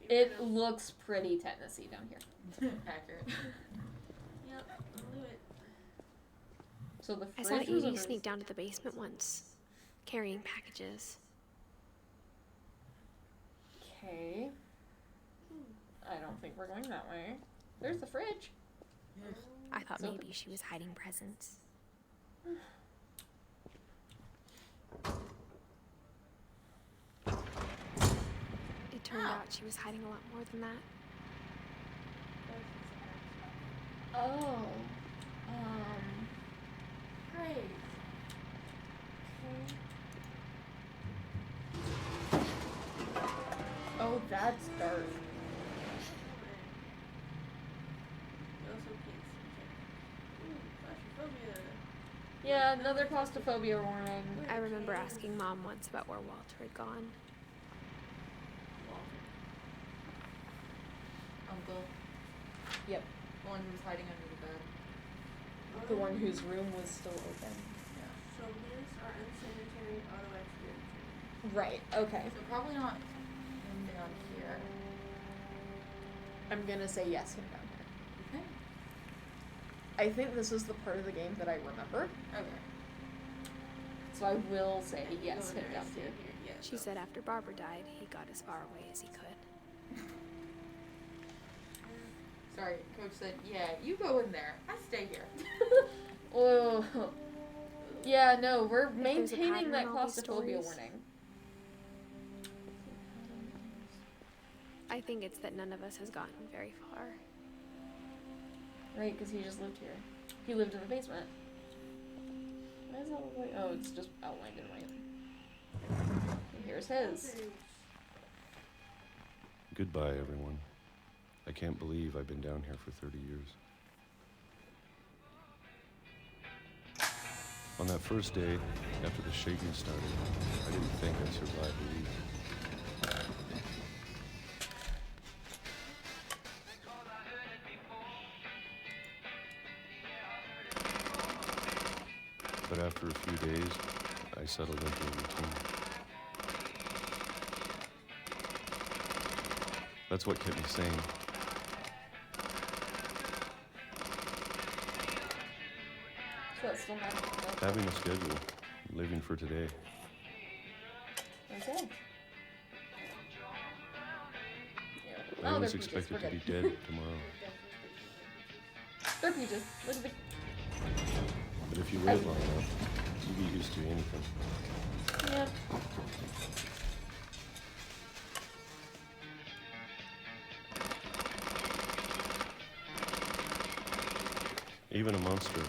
Okay, It fair enough. looks pretty tetanusy down here. Accurate. Yep, I'll do it. So the I saw fridge was Edie over. sneak down to the basement once, carrying packages. Okay. I don't think we're going that way. There's the fridge. I thought So- maybe she was hiding presents. It turned out she was hiding a lot more than that. Oh. Great. Oh, that's dark. You also can't see. Ooh, claustrophobia. Yeah, another claustrophobia warning. I remember asking Mom once about where Walter had gone. Uncle. Yep. The one who was hiding under the bed. The one whose room was still open. So these are unsanitary auto-expiration. Right, okay. So probably not him down here. I'm gonna say yes, him down here. Okay. I think this is the part of the game that I remember. Okay. So I will say yes, Go in him there down and here. stand here. Yeah, She said after Barbara died, he got as far away as he could. Sorry, Coach said, yeah, you go in there. I stay here. Oh. Yeah, no, we're If there's a maintaining pattern that in all these claustrophobia stories- warning. I think it's that none of us has gotten very far. Right, because he just lived here. He lived in the basement. Why does that look like... Oh, it's just outlined in white. And here's his. Goodbye, everyone. I can't believe I've been down here for 30 years. On that first day, after the shaking started, I didn't think I'd survive a week. But after a few days, I settled into a routine. That's what kept me sane. So that's still not... Having a schedule, living for today. Okay. I Oh, was they're peaches. expected We're to be good. dead tomorrow. They're peaches. Look at the... But if you wait long enough, you get used to anything. Yeah. Even a monster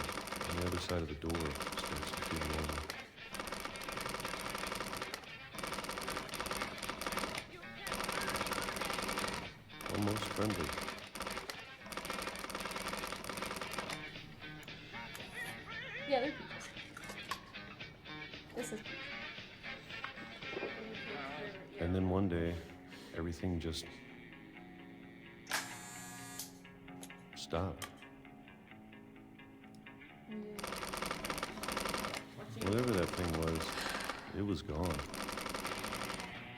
on the other side of the door starts to feel lonely. Almost friendly. Yeah, they're peaches. This is peach. And then one day, everything just stopped. Whatever that thing was, it was gone.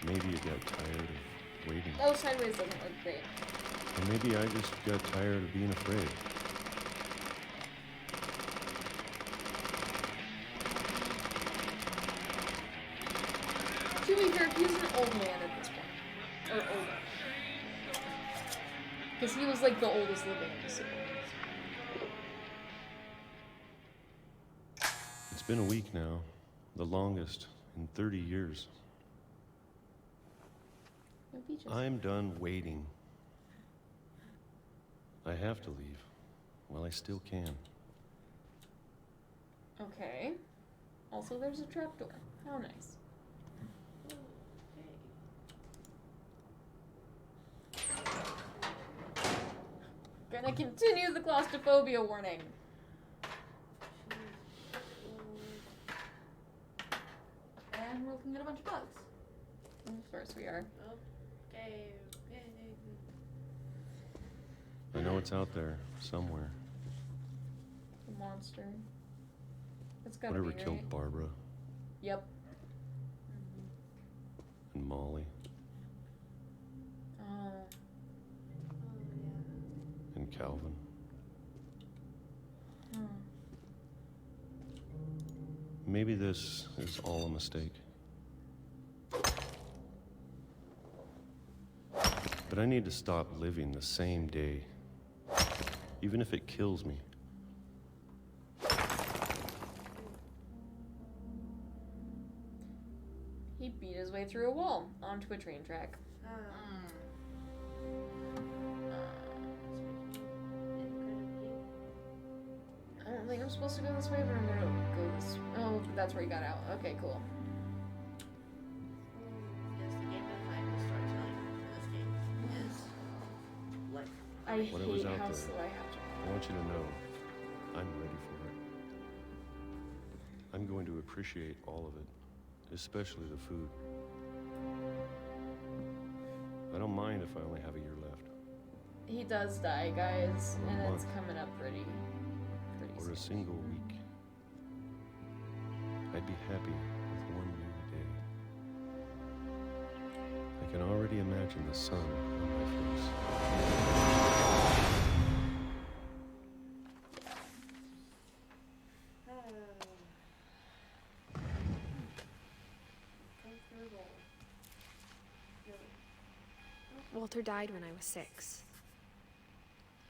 Maybe it got tired of waiting. Oh, sideways doesn't look great. And maybe I just got tired of being afraid. To be fair, he's an old man at this point. Or older. Because he was like the oldest living of the siblings. It's been a week now, the longest in 30 years. No peaches. I'm done waiting. I have to leave. Well, I still can. Okay. Also, there's a trapdoor. How nice. Gonna continue the claustrophobia warning. And we're looking at a bunch of bugs. Of course we are. Okay. I know it's out there, somewhere. The monster. It's gotta Whatever be, killed right? Barbara Yep. and Molly Oh. and Calvin. Hmm. Maybe this is all a mistake. But I need to stop living the same day, even if it kills me. He beat his way through a wall onto a train track. I don't think I'm supposed to go this way, but I'm gonna go this. Oh, that's where he got out. Okay, cool. Yes, the game design, the storytelling in this game is like. I Whatever's hate out how there, slow I have to. I want you to know I'm ready for it. I'm going to appreciate all of it, especially the food. I don't mind if I only have a year left. He does die, guys, Or a and it's month. coming up pretty Or for a single week, I'd be happy with one new day. I can already imagine the sun on my face. Comfortable. Walter died when I was 6.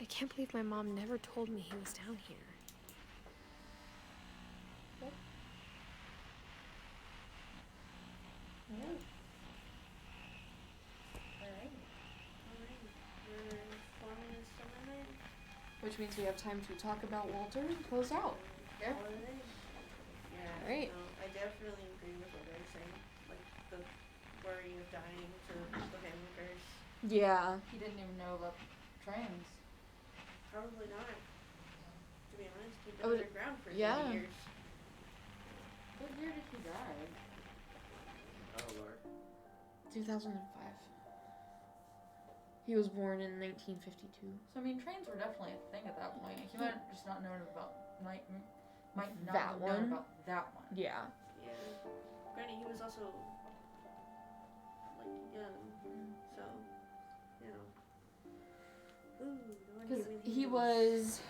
I can't believe my mom never told me he was down here. Which means we have time to talk about Walter and close out. Yeah. Alright. No, I definitely agree with what they're saying. Like the worry of dying to the family curse. Yeah. He didn't even know about trains. Probably not. To be honest, he'd Oh, been underground for 30 yeah. years. What year did he die? Oh Lord. 2005. He was born in 1952. So I mean, trains were definitely a thing at that point. He might have just not known about might not That have one? known about that one. Yeah. Yeah. Granted, he was also like young, so you know. Ooh, don't Because give me he was.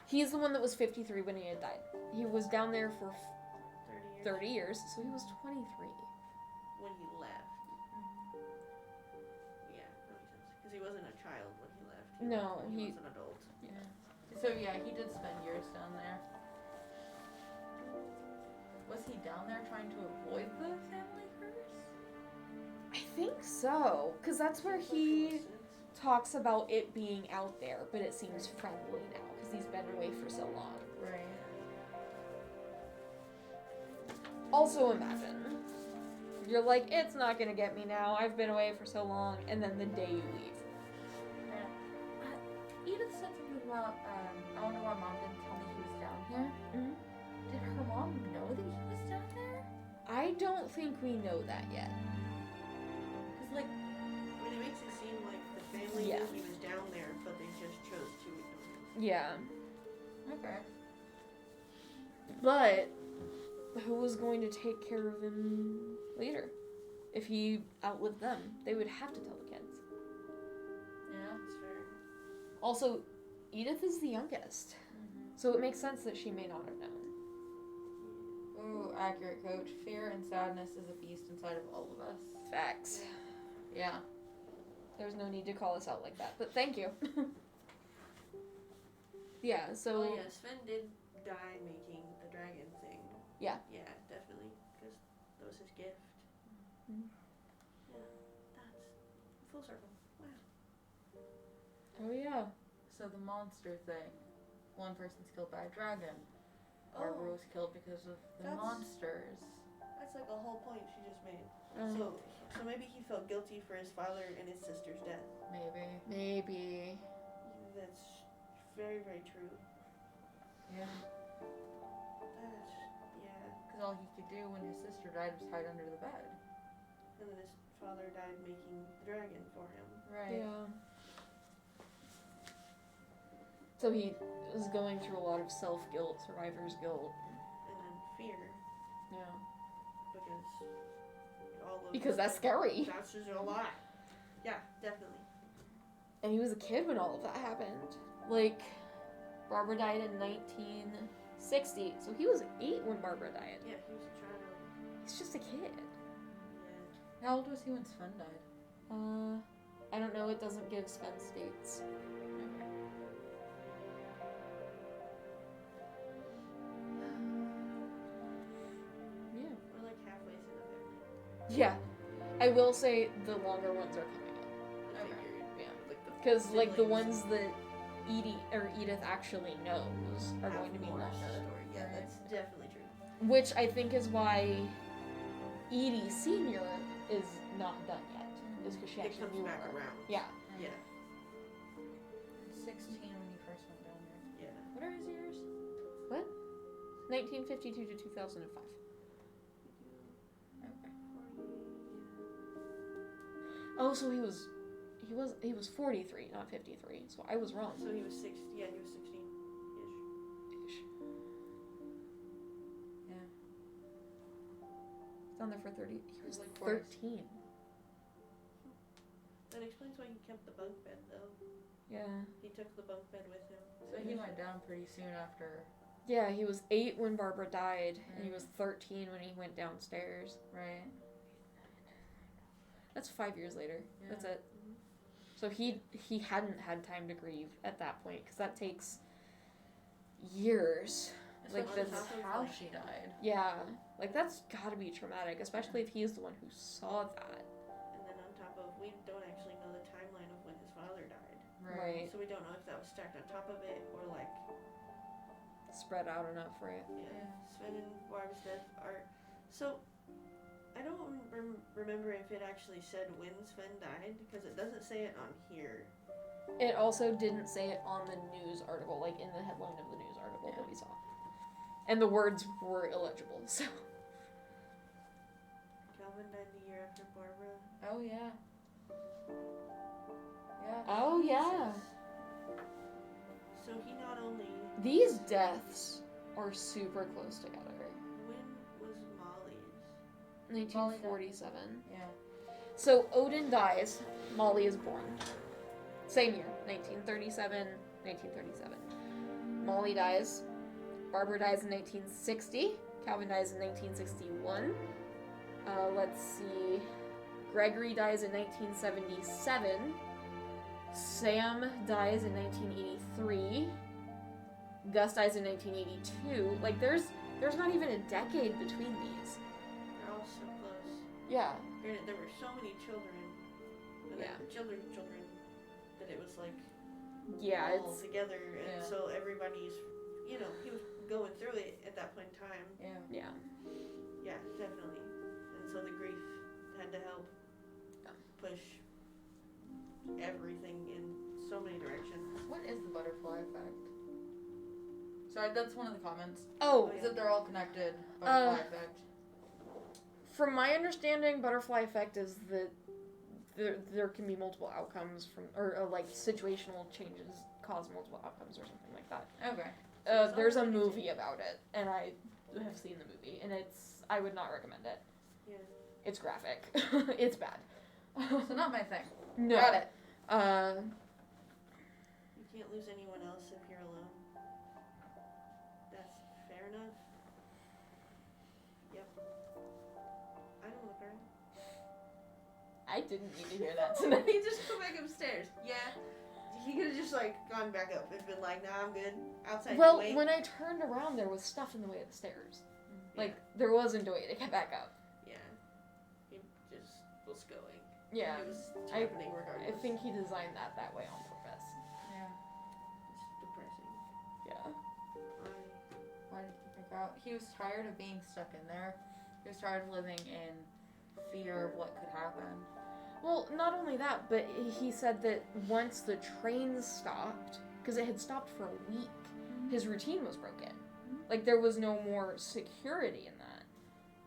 He's the one that was 53 when he had died. He was down there for 30 years, so he was 23. When he left. Yeah, that makes sense. Because he wasn't a child when he left. No, left when he- was an adult. Yeah. So yeah, he did spend years down there. Was he down there trying to avoid the family curse? I think so, because that's where he talks about it being out there, but it seems friendly now because he's been away for so long. Right. Also, imagine you're like, it's not gonna get me now. I've been away for so long, and then the day you leave. Edith said something about, I wonder why Mom didn't tell me he was down here. Mm-hmm. Did her mom know that he was down there? I don't think we know that yet. Cause like, I mean, it makes it seem like the family Yeah. knew he was down there, but they just chose to ignore him. Yeah. okay. But who was going to take care of him later? If he outlived them, they would have to tell the kids. Yeah. That's fair. Also, Edith is the youngest, so it makes sense that she may not have known. Ooh, accurate, Coach. Fear and sadness is a beast inside of all of us. Facts. Yeah. There's no need to call us out like that, but thank you. Yeah, so... Oh yeah, Sven did die making the dragon thing. Yeah. Yeah, definitely. Because that was his gift. Mhm. Yeah, that's full circle. Wow. Oh yeah. So the monster thing. One person's killed by a dragon. Barbara was killed because of the That's- monsters. That's like a whole point she just made. Um, So maybe he felt guilty for his father and his sister's death. Maybe. Maybe. That's very, very true. Yeah. That's, yeah. Because all he could do when his sister died was hide under the bed. And then his father died making the dragon for him. Right. Yeah. So he was going through a lot of self-guilt, survivor's guilt. And then fear. Yeah. Because that's scary. That's just a lot. Yeah, definitely. And he was a kid when all of that happened. Like, Barbara died in 1960, so he was 8 when Barbara died. Yeah, he was a child. He's just a kid. Yeah. How old was he when Sven died? I don't know, it doesn't give Sven's dates. Yeah. We're like halfway through the family. Yeah. I will say the longer ones are coming up. I figured. Yeah. Like the Because, like, the siblings ones that Edith actually knows are have going to be more longer. story. Yeah, that's definitely true. Which I think is why Edie Sr. is not done yet. Is because she It actually comes knew back her. around. Yeah. Yeah. 16 when he first went down there. Yeah. What are his years? What? 1952 to 2005. Okay. Oh, so he was 43, not 53. So I was wrong. So he was 6. Yeah, he was 16-ish. down there for 30. He was Like 13. That explains why he kept the bunk bed, though. Yeah. He took the bunk bed with him. So he went down pretty soon after. Yeah, he was 8 when Barbara died, and he was 13 when he went downstairs. Right. That's 5 years later. Yeah. That's it. So he hadn't had time to grieve at that point, because that takes years. Like Especially this. how she died. Yeah, like that's gotta be traumatic, especially if he's the one who saw that. And then on top of, we don't actually know the timeline of when his father died. Right. So we don't know if that was stacked on top of it or like. Spread out enough for it. Yeah. Sven and Barb's death are. So, I don't remember if it actually said when Sven died, because it doesn't say it on here. It also didn't say it on the news article, like in the headline of the news article that we saw. And the words were illegible, so. Calvin died the year after Barbara. Oh, yeah. Yeah. Oh, yeah. So he not only. These deaths are super close together. When was Molly's? 1947. Yeah. So Odin dies, Molly is born. Same year, 1937, 1937. Molly dies, Barbara dies in 1960, Calvin dies in 1961. Let's see, Gregory dies in 1977, Sam dies in 1983, Gus dies in 1982. Like, there's not even a decade between these. They're all so close. Yeah. Granted, there were so many children. And Yeah. Children, that it was like. Yeah, all it's together, and Yeah. so everybody's, he was going through it at that point in time. Yeah. Yeah. Yeah, definitely. And so the grief had to help push everything in so many directions. What is the butterfly effect? Sorry, that's one of the comments. Oh. Is that they're all connected? Butterfly effect. From my understanding, butterfly effect is that there can be multiple outcomes from, or like situational changes cause multiple outcomes or something like that. Okay. There's a movie about it, and I have seen the movie, and I would not recommend it. Yeah. It's graphic. It's bad. So not my thing. No. Got it. You can't lose anyone else if you're alone. That's fair enough. Yep. I don't look around. I didn't need to hear that tonight. He just go back upstairs. Yeah. He could have just gone back up and been like, nah, I'm good. Outside. Well, wait. when I turned around, there was stuff in the way of the stairs. Like, there wasn't a way to get back up. Yeah. He just was going. Yeah. It was I happening regardless. think he designed that way on purpose. Yeah. It's depressing. Yeah. Why did he pick out? He was tired of being stuck in there. He was tired of living in fear of what could happen. Well, not only that, but he said that once the trains stopped, because it had stopped for a week, his routine was broken. Like, there was no more security in that.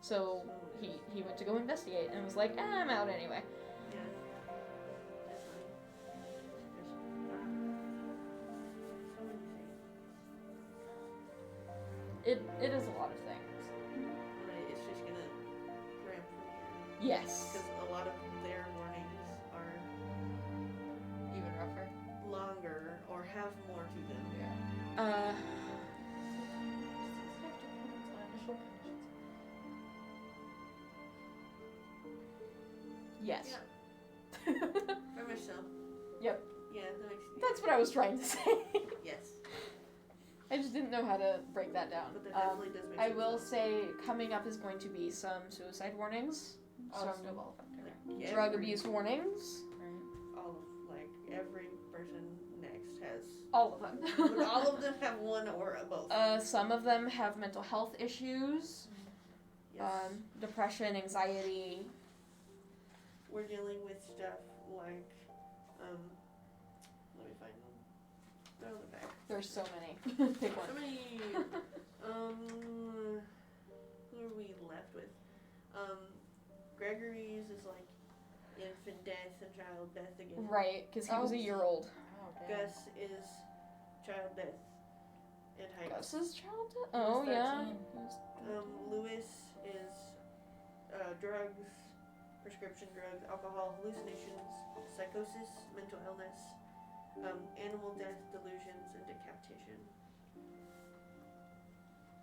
So he went to go investigate and was like, I'm out anyway. Yeah. It is a lot of things. It's just gonna ramp from here. Yes. Because a lot of their warnings are even rougher, longer, or have more to them. Yeah. Yes. Yeah. Very much so. Yep. Yeah, that makes. That's what I was trying to say. Yes. I just didn't know how to break that down. But that definitely does make I sense. will say coming up is going to be some suicide warnings, some Like, drug abuse warnings. All of, every person next has. All of them. But all of them have one or both. Some of them have mental health issues, Yes. depression, anxiety. We're dealing with stuff like, let me find them. They're on the back. There's so many. Pick one. So many, who are we left with? Gregory's is like infant death and child death again. Right, because he was a year old. Gus is child death and heights. Gus's child death? Oh, yeah. Lewis is drugs, prescription drugs, alcohol, hallucinations, psychosis, mental illness, animal death, delusions, and decapitation.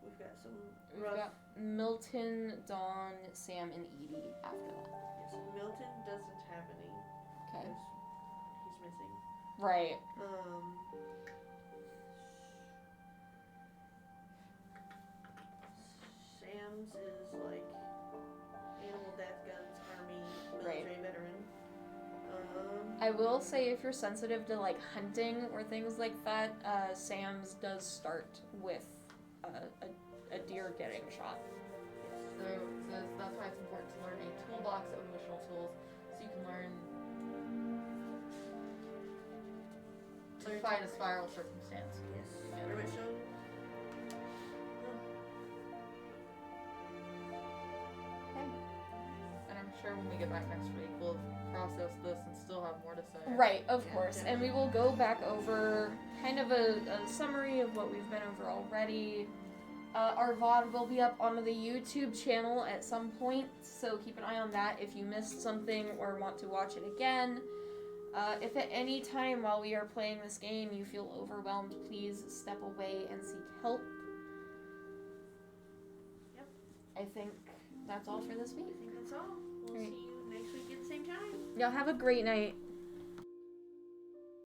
We've got some We've got Milton, Dawn, Sam, and Edie after that. Yes, Milton doesn't have any. Okay. He's missing. Right. Sam's is like animal death, guns, army, military veteran. I will say if you're sensitive to like hunting or things like that, Sam's does start with a deer getting shot. So that's why it's important to learn a toolbox of emotional tools, so you can learn to fight a spiral circumstance. Yes. Yeah. Ribbit show. Okay. And I'm sure when we get back next week, we'll process this and still have more to say. Right, of course. And we will go back over kind of a summary of what we've been over already. Our VOD will be up on the YouTube channel at some point, so keep an eye on that if you missed something or want to watch it again. If at any time while we are playing this game you feel overwhelmed, please step away and seek help. Yep. I think that's all for this week. I think that's all. We'll see you next week at the same time. Y'all have a great night.